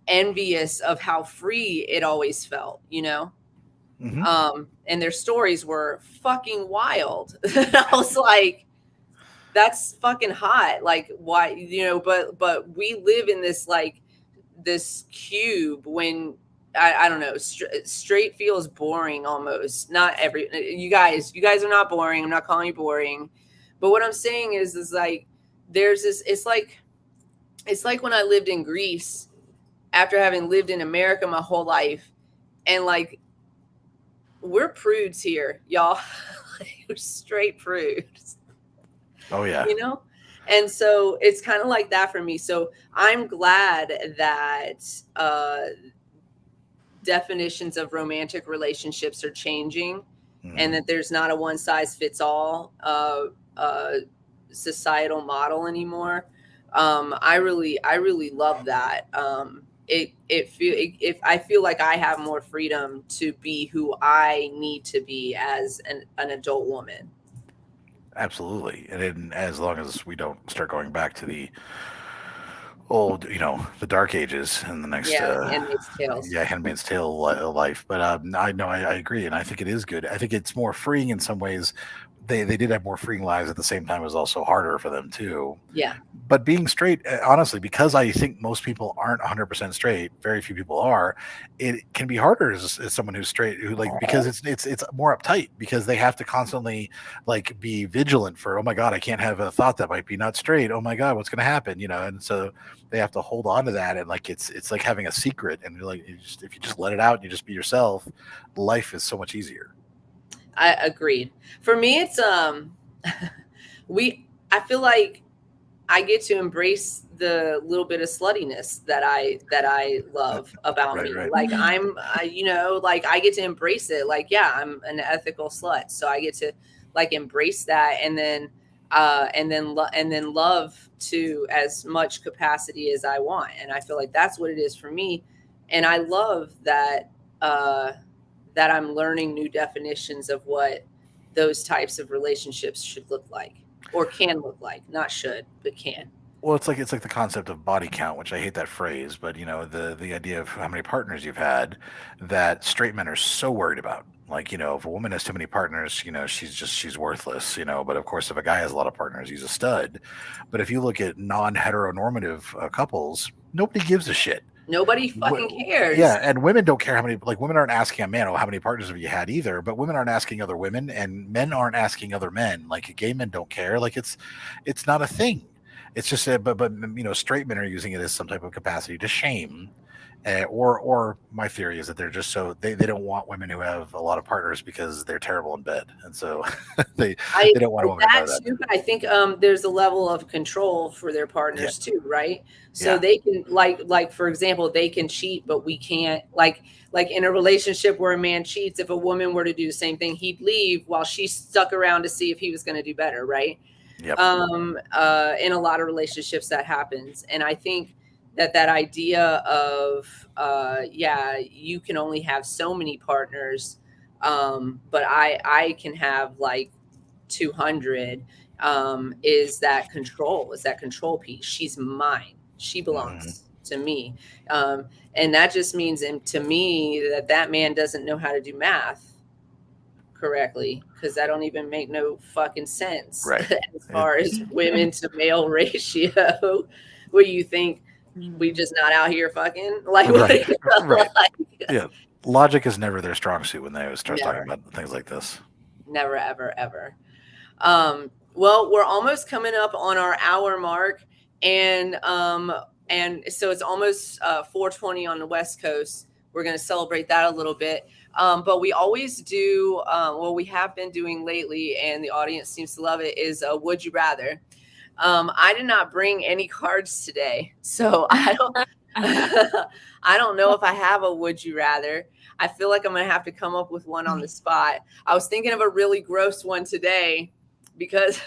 envious of how free it always felt, and their stories were fucking wild. I was like, that's fucking hot. Like, why, but we live in this, like, this cube when I don't know, straight feels boring almost. Not every, you guys are not boring. I'm not calling you boring. But what I'm saying is like, there's this, it's like when I lived in Greece after having lived in America my whole life. And like, we're prudes here, y'all. We're straight prudes. Oh yeah. And so it's kind of like that for me. So I'm glad that definitions of romantic relationships are changing, and that there's not a one size fits all societal model anymore. I really love that. I feel like I have more freedom to be who I need to be as an adult woman. Absolutely. And as long as we don't start going back to the old, the dark ages and the next, Handmaid's Tales. Handmaid's Tale life. But I know I agree. And I think it is good. I think it's more freeing in some ways. They did have more freeing lives at the same time. It was also harder for them too. Yeah. But being straight, honestly, because I think most people aren't 100% straight, very few people are. It can be harder as someone who's straight, because it's more uptight, because they have to constantly like be vigilant for, oh my god, I can't have a thought that might be not straight. Oh my god, what's going to happen? And so they have to hold on to that, and like it's like having a secret, and you're like, if you just let it out and you just be yourself, life is so much easier. I agreed. For me, it's I feel like I get to embrace the little bit of sluttiness that I love about me. Right. Like like I get to embrace it. Like, yeah, I'm an ethical slut, so I get to like embrace that, and then love to as much capacity as I want. And I feel like that's what it is for me. And I love that that I'm learning new definitions of what those types of relationships should look like, or can look like. Not should, but can. Well, it's like the concept of body count, which I hate that phrase, but the idea of how many partners you've had, that straight men are so worried about. Like, if a woman has too many partners, she's worthless, But of course, if a guy has a lot of partners, he's a stud. But if you look at non-heteronormative couples, nobody gives a shit. Nobody fucking cares. Yeah, and women don't care how many. Like, women aren't asking a man, "Oh, how many partners have you had?" either. But women aren't asking other women, and men aren't asking other men. Like, gay men don't care. Like, it's not a thing. It's just but straight men are using it as some type of capacity to shame. Or my theory is that they're just so they don't want women who have a lot of partners because they're terrible in bed, and so they don't want women to do that. Too, but I think there's a level of control for their partners too, right? So they can like for example, they can cheat, but we can't. Like in a relationship where a man cheats, if a woman were to do the same thing, he'd leave while she stuck around to see if he was going to do better, right? Yep. In a lot of relationships that happens, and I think that idea of you can only have so many partners, but I can have like 200, is that control piece. She's mine, she belongs to me, and that just means to me that man doesn't know how to do math correctly, because that don't even make no fucking sense. Right. As far as women to male ratio, what do you think? We just not out here fucking like, right. Like? Yeah, logic is never their strong suit when they start talking about things like this. Never, ever. Well, we're almost coming up on our hour mark, and so it's almost 4:20 on the West Coast. We're going to celebrate that a little bit. But we always do, what we have been doing lately, and the audience seems to love it, is Would You Rather. I did not bring any cards today, so I don't know if I have a Would You Rather. I feel like I'm going to have to come up with one on the spot. I was thinking of a really gross one today because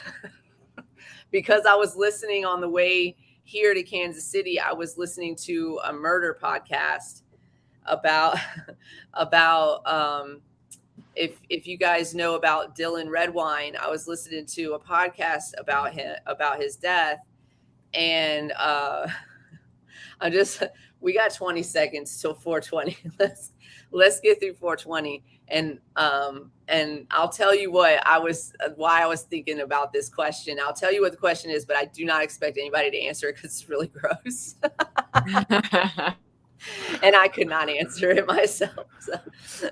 because I was listening on the way here to Kansas City. I was listening to a murder podcast about if you guys know about Dylan Redwine. I was listening to a podcast about his death, and we got 20 seconds till 420. Let's get through 420, and I'll tell you why I was thinking about this question. I'll tell you what the question is, but I do not expect anybody to answer it because it's really gross. And I could not answer it myself. So,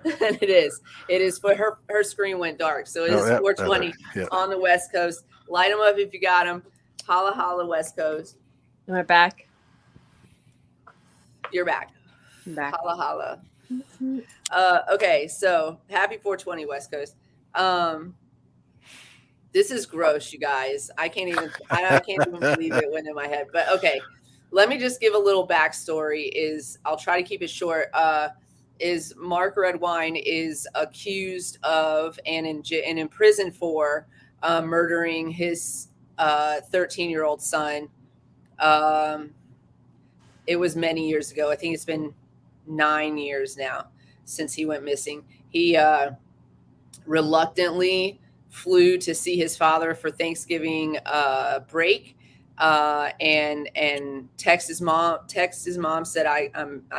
and it is for her screen went dark. So it is 420 on the West Coast. Light them up if you got them. Holla, holla, West Coast. Am I back? You're back. I'm back. Holla, holla. Okay, so happy 420 West Coast. This is gross, you guys. I can't even believe it went in my head. But okay, let me just give a little backstory. I'll try to keep it short. Is Mark Redwine is accused of and in prison for murdering his 13-year-old son. It was many years ago. I think it's been 9 years now since he went missing. He reluctantly flew to see his father for Thanksgiving break, and text his mom. Said I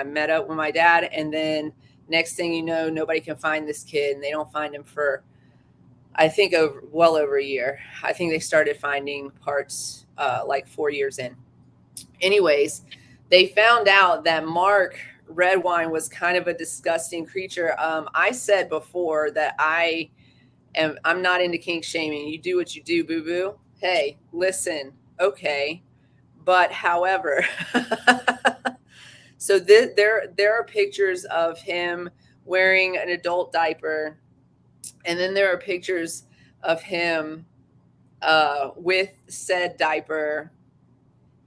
met up with my dad, and then next thing you know, nobody can find this kid, and they don't find him for I think well over a year. I think they started finding parts like 4 years in. Anyways, they found out that Mark Redwine was kind of a disgusting creature. I said before that I'm not into kink shaming. You do what you do, boo boo. Hey, listen, okay, but however, so there are pictures of him wearing an adult diaper, and then there are pictures of him with said diaper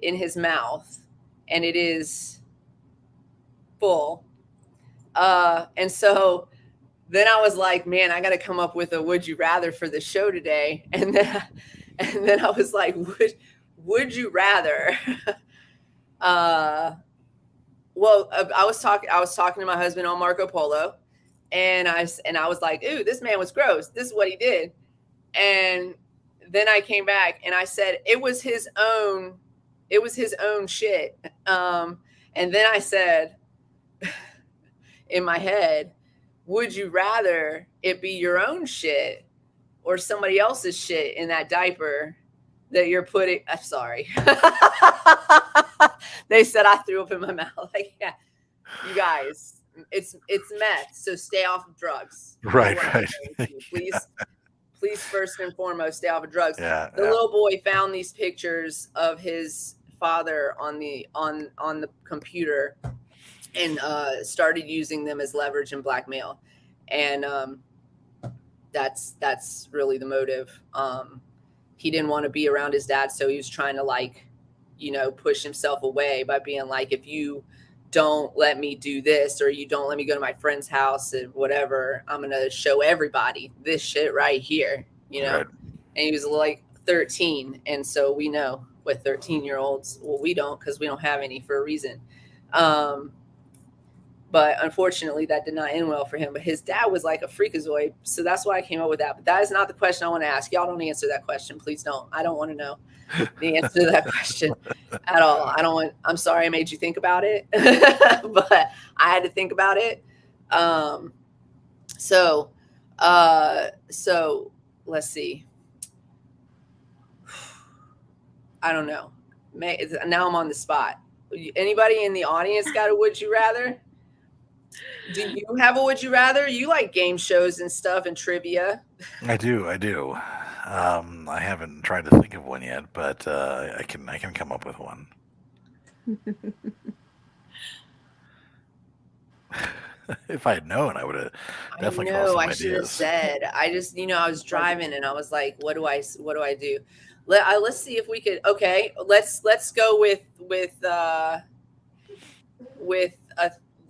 in his mouth, and it is full. And so then I was like, man, I got to come up with a would you rather for the show today. And then I was like, would you rather? Well, I was talking to my husband on Marco Polo, and I was like, ooh, this man was gross. This is what he did. And then I came back and I said it was his own shit. And then I said in my head, would you rather it be your own shit or somebody else's shit in that diaper that you're putting? I'm sorry. They said I threw up in my mouth. Like, yeah, you guys, it's meth, so stay off of drugs. Right. Please, first and foremost, stay off of drugs. Yeah, the little boy found these pictures of his father on the computer and started using them as leverage and blackmail, and that's really the motive. He didn't want to be around his dad, so he was trying to push himself away by being like, if you don't let me do this, or you don't let me go to my friend's house and whatever, I'm gonna show everybody this shit right here, Right. And he was like 13, and so we know with 13-year-olds, well, we don't, because we don't have any for a reason. But unfortunately, that did not end well for him. But his dad was like a freakazoid, so that's why I came up with that. But that is not the question I want to ask. Y'all don't answer that question, please don't. I don't want to know the answer to that question at all. I'm sorry I made you think about it, but I had to think about it. So let's see. I don't know. Now I'm on the spot. Anybody in the audience got a would you rather? Do you have a would you rather? You like game shows and stuff and trivia. I do. I haven't tried to think of one yet, but I can come up with one. If I had known, I would have definitely come up with some I should have said. I just, I was driving and I was like, what do I do? Let's see if we could. Okay, let's go with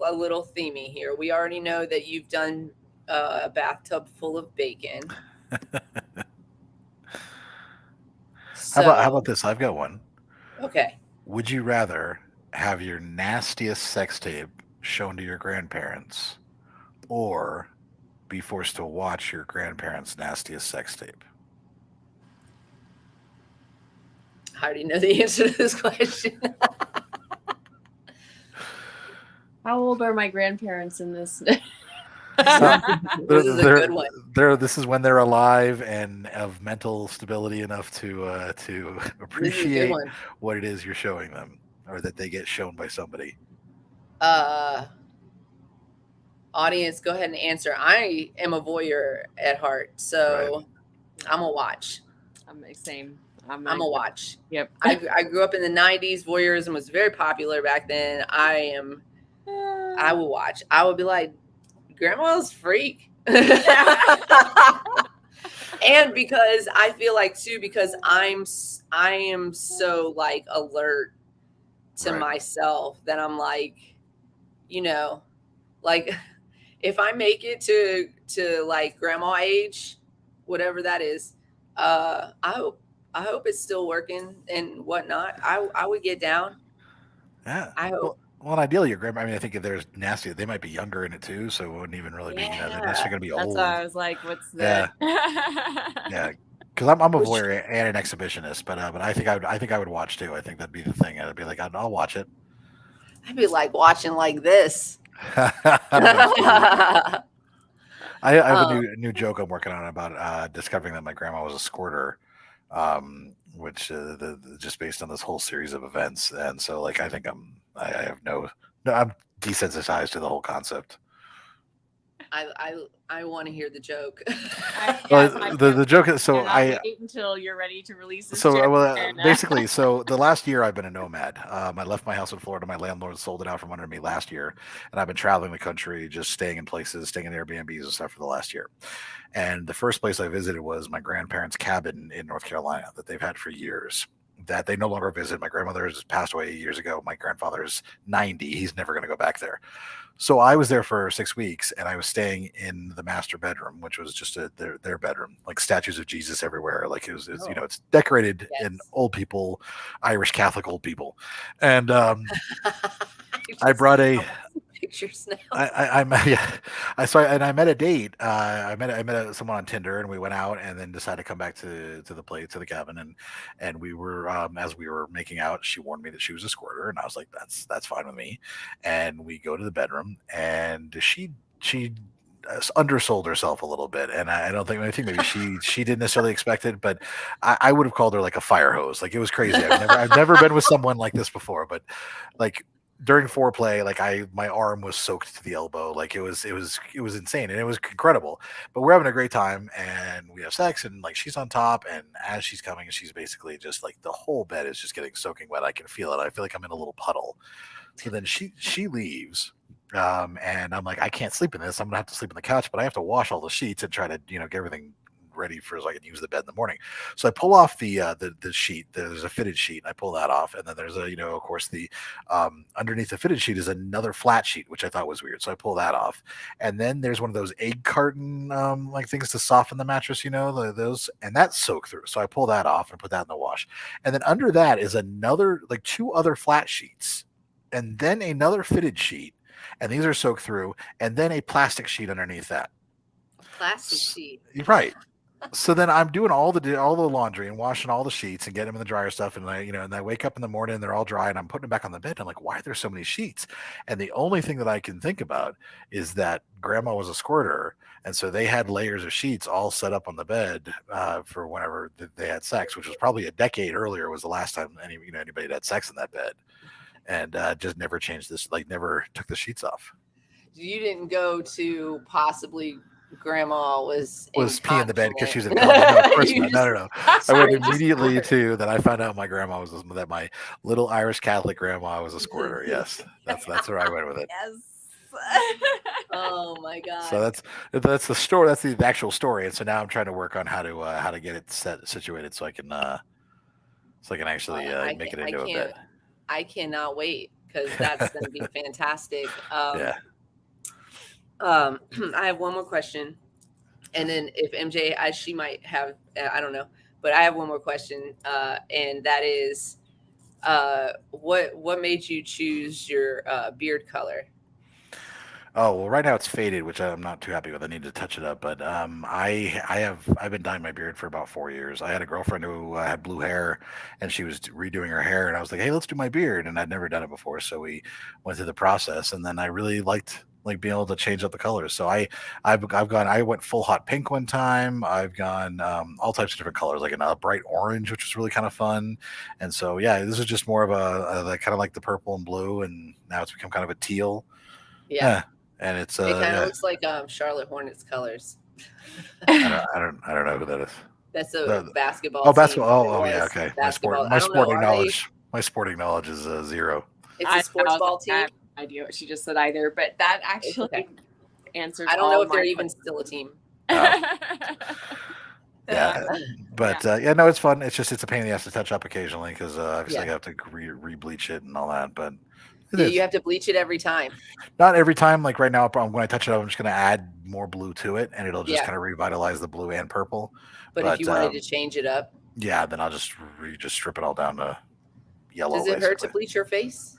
a little themey here. We already know that you've done a bathtub full of bacon. How So about this? I've got one. okay. Would you rather have your nastiest sex tape shown to your grandparents, or be forced to watch your grandparents' nastiest sex tape? I already know the answer to this question. How old are my grandparents in this? This is a good one. This is when they're alive and of mental stability enough to This is a good appreciate one. what it is you're showing them, or that they get shown by somebody. Audience, go ahead and answer. I am a voyeur at heart, so I'm a watch. I'm the same. I'm a watch. Yep. I grew up in the 90s. Voyeurism was very popular back then. I will watch. I would be like, grandma's freak. And because I feel like too, because I am so like alert to myself that I'm like, you know, like if I make it to like grandma age, whatever that is, I hope it's still working and whatnot. I would get down. Yeah. I hope. Well, ideally, your grandma. I mean, I think if there's nasty, they might be younger in it too, so it wouldn't even really be. They're necessarily going to be That's old. why I was like, "What's the?" Yeah. Because I'm a voyeur and an exhibitionist, but I think I would watch too. I think that'd be the thing. I'd be like, I'll watch it. I'd be like watching like this. I have a new joke I'm working on about discovering that my grandma was a squirter, which just based on this whole series of events, and so like I think I have I'm desensitized to the whole concept. I want to hear the joke. The joke is so I wait until you're ready to release this. Basically, so the last year I've been a nomad. I left my house in Florida. My landlord sold it out from under me last year, and I've been traveling the country, just staying in places, staying in Airbnbs and stuff for the last year. And the first place I visited was my grandparents' cabin in North Carolina that they've had for years, that they no longer visit. My grandmother has passed away years ago. My grandfather's 90. He's never going to go back there. So I was there for 6 weeks, and I was staying in the master bedroom, which was just their bedroom, like statues of Jesus everywhere. Like it was it's decorated in old people, Irish Catholic old people. And I brought a pictures now. I met a date. I met someone on Tinder, and we went out, and then decided to come back to the cabin, and we were as we were making out, she warned me that she was a squirter, and I was like, that's fine with me. And we go to the bedroom, and she undersold herself a little bit, and I think maybe she didn't necessarily expect it, but I would have called her like a fire hose. Like it was crazy. I've never been with someone like this before, but like during foreplay, like my arm was soaked to the elbow. Like it was insane, and it was incredible. But we're having a great time, and we have sex, and like she's on top, and as she's coming, she's basically just like the whole bed is just getting soaking wet. I can feel it. I feel like I'm in a little puddle. So then she leaves. And I'm like, I can't sleep in this. I'm gonna have to sleep on the couch, but I have to wash all the sheets and try to, get everything ready so I can use the bed in the morning. So I pull off the sheet. There's a fitted sheet, and I pull that off, and then there's of course the underneath the fitted sheet is another flat sheet, which I thought was weird. So I pull that off, and then there's one of those egg carton like things to soften the mattress, those, and that's soaked through. So I pull that off and put that in the wash, and then under that is another like two other flat sheets, and then another fitted sheet. And these are soaked through, and then a plastic sheet underneath that. Plastic sheet. You're right. So then I'm doing all the laundry and washing all the sheets and getting them in the dryer stuff. And I wake up in the morning and they're all dry, and I'm putting them back on the bed. And I'm like, why are there so many sheets? And the only thing that I can think about is that grandma was a squirter. And so they had layers of sheets all set up on the bed for whenever they had sex, which was probably a decade earlier was the last time anybody had sex in that bed. And just never changed this, like never took the sheets off. You didn't go to possibly grandma was peeing in the bed because she was in college. No, of course not. No. I went immediately to that. I found out my grandma that my little Irish Catholic grandma was a squirter. Yes, that's where I went with it. Yes. Oh my god. So that's the story. That's the actual story. And so now I'm trying to work on how to get it situated so I can actually make it into a bed. I cannot wait because that's going to be fantastic. Yeah. I have one more question, and then if MJ, she might have, I don't know, But I have one more question, and that is, what made you choose your beard color? Oh well, right now it's faded, which I'm not too happy with. I need to touch it up. But I've been dyeing my beard for about 4 years. I had a girlfriend who had blue hair, and she was redoing her hair, and I was like, hey, let's do my beard, and I'd never done it before, so we went through the process, and then I really liked like being able to change up the colors. So I went full hot pink one time. I've gone all types of different colors, like a bright orange, which was really kind of fun. And so yeah, this is just more of a kind of like the purple and blue, and now it's become kind of a teal. Yeah. Yeah. And it's It kind of yeah, looks like Charlotte Hornets colors. I don't know who that is. That's a The- basketball Oh, team. basketball. It Oh yeah, was okay. basketball. My I don't know. sporting Are they? knowledge. My sporting knowledge is zero. It's a sports ball I team. have no idea what she just said either, but that actually okay. answers. I don't know all if they're my even still a team. Yeah, but yeah, no, it's fun. It's just it's a pain in the ass to touch up occasionally because obviously Yeah. I have to re-bleach it and all that. But it Yeah, is. you have to bleach it every time. Not every time. Like right now, when I touch it up, I'm just going to add more blue to it, and it'll just Yeah. kind of revitalize the blue and purple. But if you wanted to change it up, yeah, then I'll just strip it all down to yellow. does it hurt to basically. bleach your face?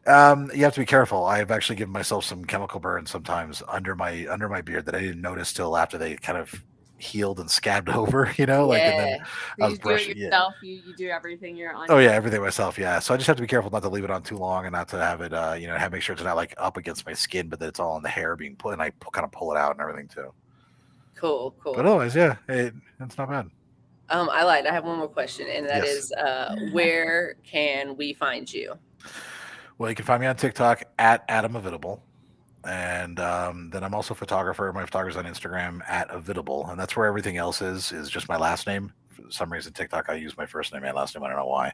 You have to be careful. I've actually given myself some chemical burns sometimes under my beard that I didn't notice till after they kind of healed and scabbed over, you know, like, and then I was you do brushing. it yourself. You do everything you're on. Oh yeah, everything myself. Yeah, so I just have to be careful not to leave it on too long and not to have it, make sure it's not like up against my skin, but that it's all in the hair being put, and I kind of pull it out and everything too. Cool. But otherwise, yeah, it's not bad. I lied. I have one more question, and that Yes. is, where can we find you? Well, you can find me on TikTok at Adam Avitable. And then I'm also a photographer. My photographer's on Instagram at Avitable, and that's where everything else is just my last name. For some reason, TikTok, I use my first name and last name. I don't know why.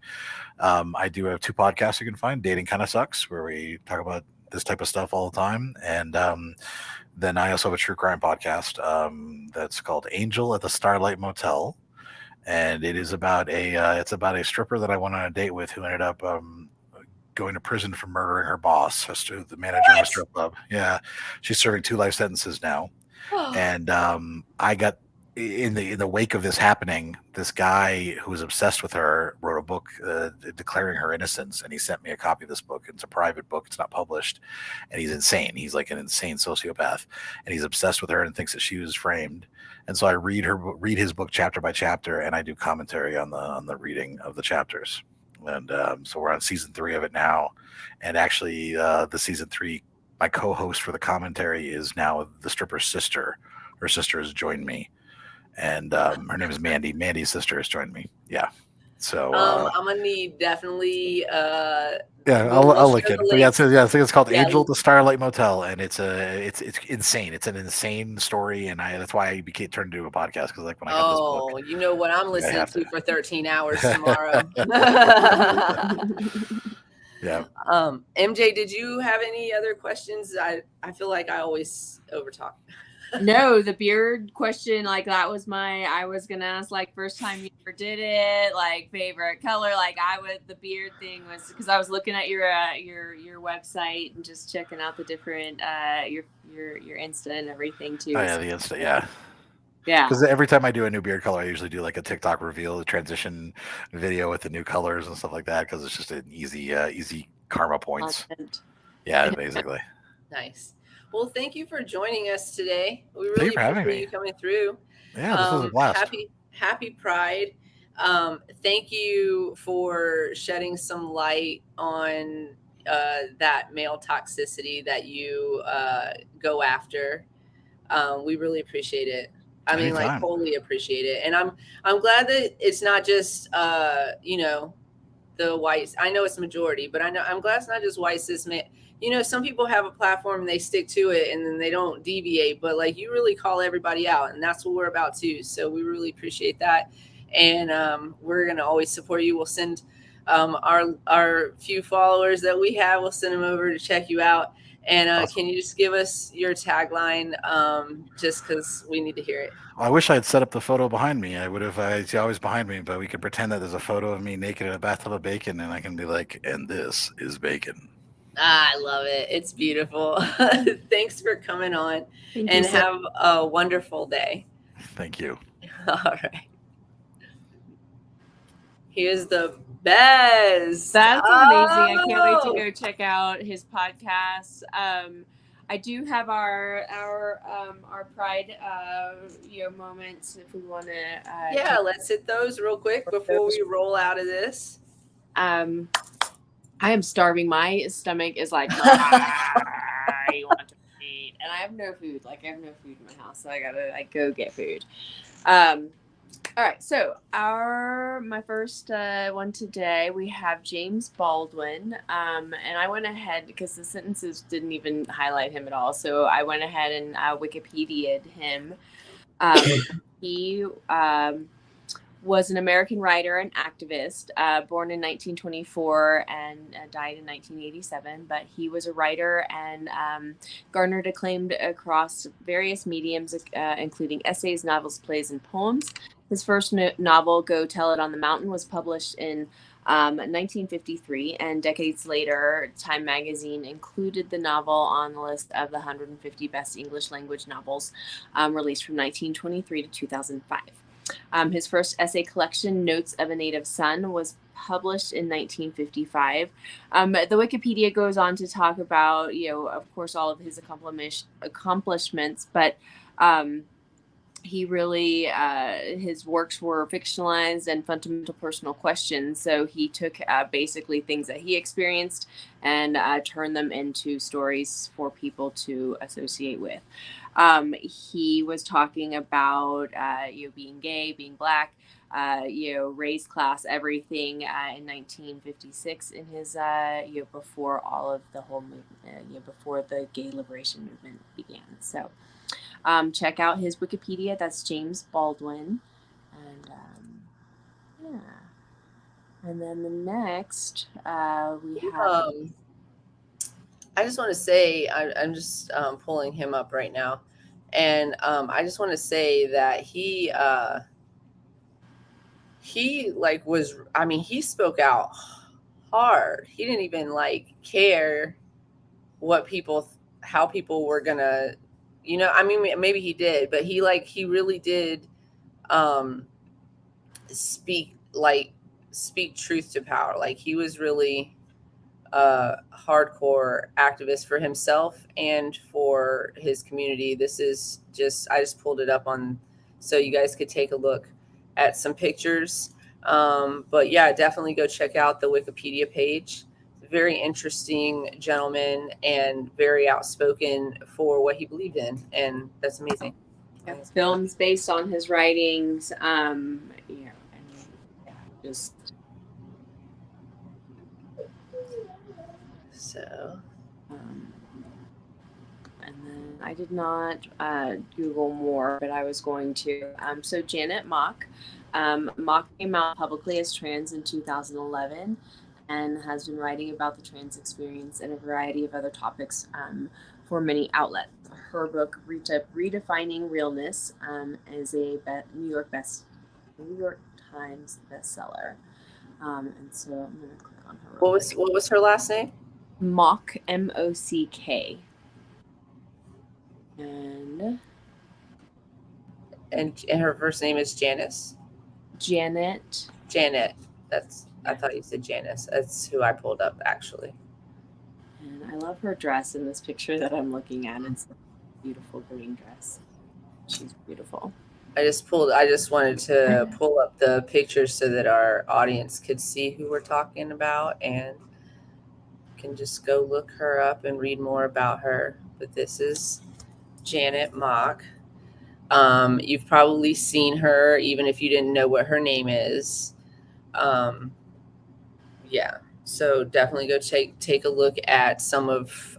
I do have 2 podcasts you can find. Dating Kind of Sucks, where we talk about this type of stuff all the time. And then I also have a true crime podcast that's called Angel at the Starlight Motel. And it is about it's about a stripper that I went on a date with who ended up going to prison for murdering her boss, the manager of a strip club. Yeah, she's serving 2 life sentences now. And I got in the wake of this happening, this guy who was obsessed with her wrote a book declaring her innocence, and he sent me a copy of this book. It's a private book; it's not published, and he's insane. He's like an insane sociopath, and he's obsessed with her and thinks that she was framed. And so I read his book chapter by chapter, and I do commentary on the reading of the chapters. And so we're on season 3 of it now, and actually the season 3, my co-host for the commentary is now the stripper's sister. Her sister has joined me, and her name is Mandy. Mandy's sister has joined me. Yeah. So I'm gonna need definitely. I'll link it. But yeah, I think it's called Angel at the Starlight Motel, and it's insane. It's an insane story, and that's why I turned into a podcast, because like when I got this book. Oh, you know what I'm listening to for 13 hours tomorrow. Yeah. MJ, did you have any other questions? I feel like I always overtalk. No, the beard question, like that was I was gonna ask, like, first time you ever did it, like favorite color. Like the beard thing was because I was looking at your website and just checking out the different your Insta and everything too. Oh yeah, the Insta, yeah. Yeah. Because every time I do a new beard color, I usually do like a TikTok reveal, the transition video with the new colors and stuff like that, because it's just an easy karma points. Content. Yeah, basically. Nice. Well, thank you for joining us today. We really appreciate you coming through. Yeah, this was a blast. Happy Pride. Thank you for shedding some light on that male toxicity that you go after. We really appreciate it. I mean, like, totally appreciate it. And I'm glad that it's not just the whites. I know it's the majority, but I'm glad it's not just white cis men. You know, some people have a platform and they stick to it and then they don't deviate, but like you really call everybody out, and that's what we're about too. So we really appreciate that. And we're going to always support you. We'll send our few followers that we have, we'll send them over to check you out. And awesome. Can you just give us your tagline just because we need to hear it? Well, I wish I had set up the photo behind me. I would have. It's always behind me, but we could pretend that there's a photo of me naked in a bathtub of bacon, and I can be like, and this is bacon. I love it. It's beautiful. Thanks for coming on. Have a wonderful day. Thank you. All right. He is the best. That's amazing. I can't wait to go check out his podcast. I do have our Pride moments if we want to. Let's hit those real quick before we roll out of this. I am starving. My stomach is like, I want to eat, and I have no food. Like, I have no food in my house, so I gotta go get food. All right, so my first one today, we have James Baldwin, and I went ahead because the sentences didn't even highlight him at all, so I went ahead and Wikipedia'd him. He was an American writer and activist, born in 1924 and died in 1987. But he was a writer and garnered acclaim across various mediums, including essays, novels, plays, and poems. His first novel, Go Tell It on the Mountain, was published in 1953, and decades later, Time magazine included the novel on the list of the 150 best English language novels released from 1923 to 2005. His first essay collection, Notes of a Native Son, was published in 1955. The Wikipedia goes on to talk about, of course, all of his accomplishments, but he really, his works were fictionalized and fundamental personal questions. So he took basically things that he experienced and turned them into stories for people to associate with. He was talking about, being gay, being Black, race, class, everything in 1956 in his, before all of the whole movement, before the gay liberation movement began. So check out his Wikipedia. That's James Baldwin. And and then the next we have. I just want to say, I'm just pulling him up right now. And I just want to say that he he spoke out hard. He didn't even care how people were gonna, maybe he did, but he really did speak truth to power. Like, he was really a hardcore activist for himself and for his community. This is I just pulled it up so you guys could take a look at some pictures. But yeah, definitely go check out the Wikipedia page. Very interesting gentleman and very outspoken for what he believed in, and that's amazing. Films based on his writings, just. So, and then I did not Google more, but I was going to. So Janet Mock came out publicly as trans in 2011 and has been writing about the trans experience and a variety of other topics for many outlets. Her book, Redefining Realness, is a New York Times bestseller. And so I'm going to click on her. What was her last name? Mock, M-O-C-K. And her first name is Janice? Janet. I thought you said Janice. That's who I pulled up, actually. And I love her dress in this picture that I'm looking at. It's a beautiful green dress. She's beautiful. I just wanted to pull up the pictures so that our audience could see who we're talking about, and can just go look her up and read more about her. But this is Janet Mock. You've probably seen her, even if you didn't know what her name is. So definitely go take a look at some of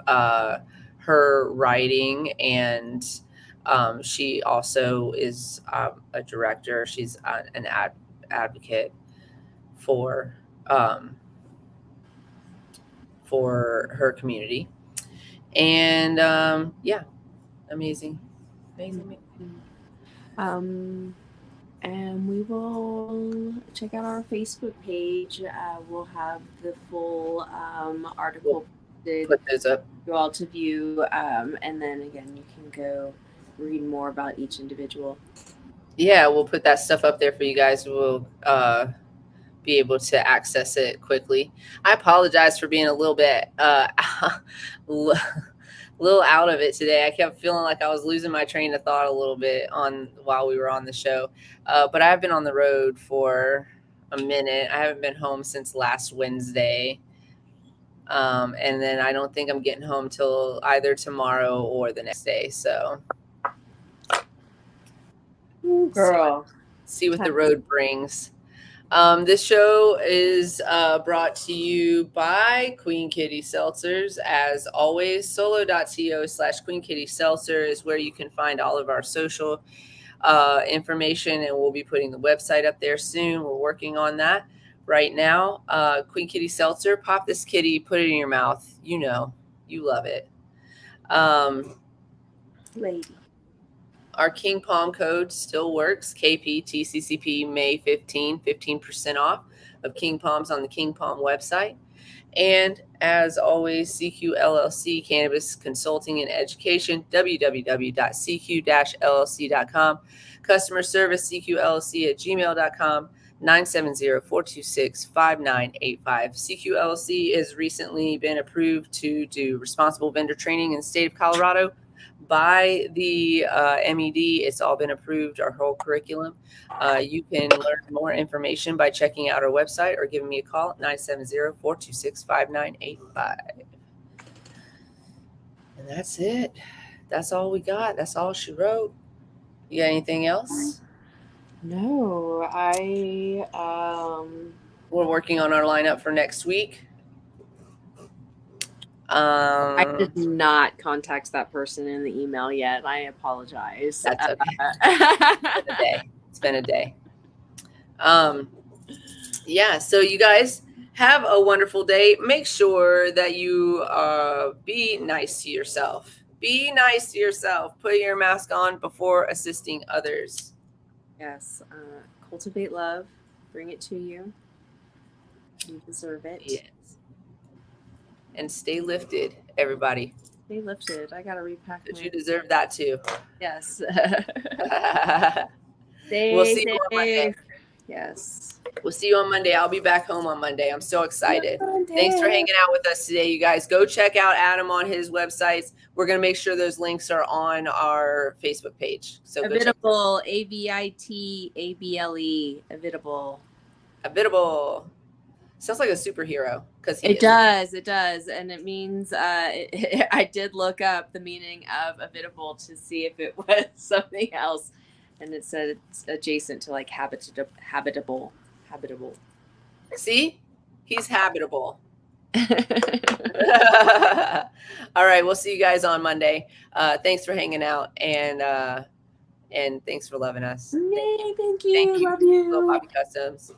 her writing, and she also is a director. She's an advocate for her community, and amazing. And we will check out our Facebook page. We'll have the full article put those up for you all to view, and then again you can go read more about each individual. Yeah, we'll put that stuff up there for you guys. We'll be able to access it quickly. I apologize for being a little bit little out of it today. I kept feeling like I was losing my train of thought a little bit while we were on the show. But I've been on the road for a minute. I haven't been home since last Wednesday. And then I don't think I'm getting home till either tomorrow or the next day. So Girl, see what the road brings. This show is brought to you by Queen Kitty Seltzers. As always, solo.to/Queen Kitty Seltzer is where you can find all of our social information, and we'll be putting the website up there soon. We're working on that right now. Queen Kitty Seltzer, pop this kitty, put it in your mouth. You know, you love it. lady. Our King Palm code still works. KP TCCP May 15% off of King Palms on the King Palm website. And as always, CQ LLC, Cannabis Consulting and Education, www.cq-llc.com. Customer service, cqllc@gmail.com, 970-426-5985. CQ LLC has recently been approved to do responsible vendor training in the state of Colorado by the MED. It's all been approved, our whole curriculum. You can learn more information by checking out our website or giving me a call at 970-426-5985. And that's it. That's all we got. That's all she wrote. You got anything else? No, We're working on our lineup for next week. I did not contact that person in the email yet. I apologize. That's okay. It's been a day. Yeah, so you guys have a wonderful day. Make sure that you be nice to yourself. Be nice to yourself. Put your mask on before assisting others. Yes. Cultivate love. Bring it to you. You deserve it. Yes. And stay lifted, everybody. Stay lifted. I gotta repack. Because you deserve that too. Yes. We'll see you on Monday. Yes. We'll see you on Monday. I'll be back home on Monday. I'm so excited. Thanks for hanging out with us today, you guys. Go check out Adam on his websites. We're going to make sure those links are on our Facebook page. So Avitable, AVITABLE, Avitable. Avitable. Sounds like a superhero. It does, and it means I did look up the meaning of Avitable to see if it was something else, and it said it's adjacent to like habitable. See, he's habitable. All right, we'll see you guys on Monday. Thanks for hanging out, and thanks for loving us. Thank you. Love you. Bobby Customs.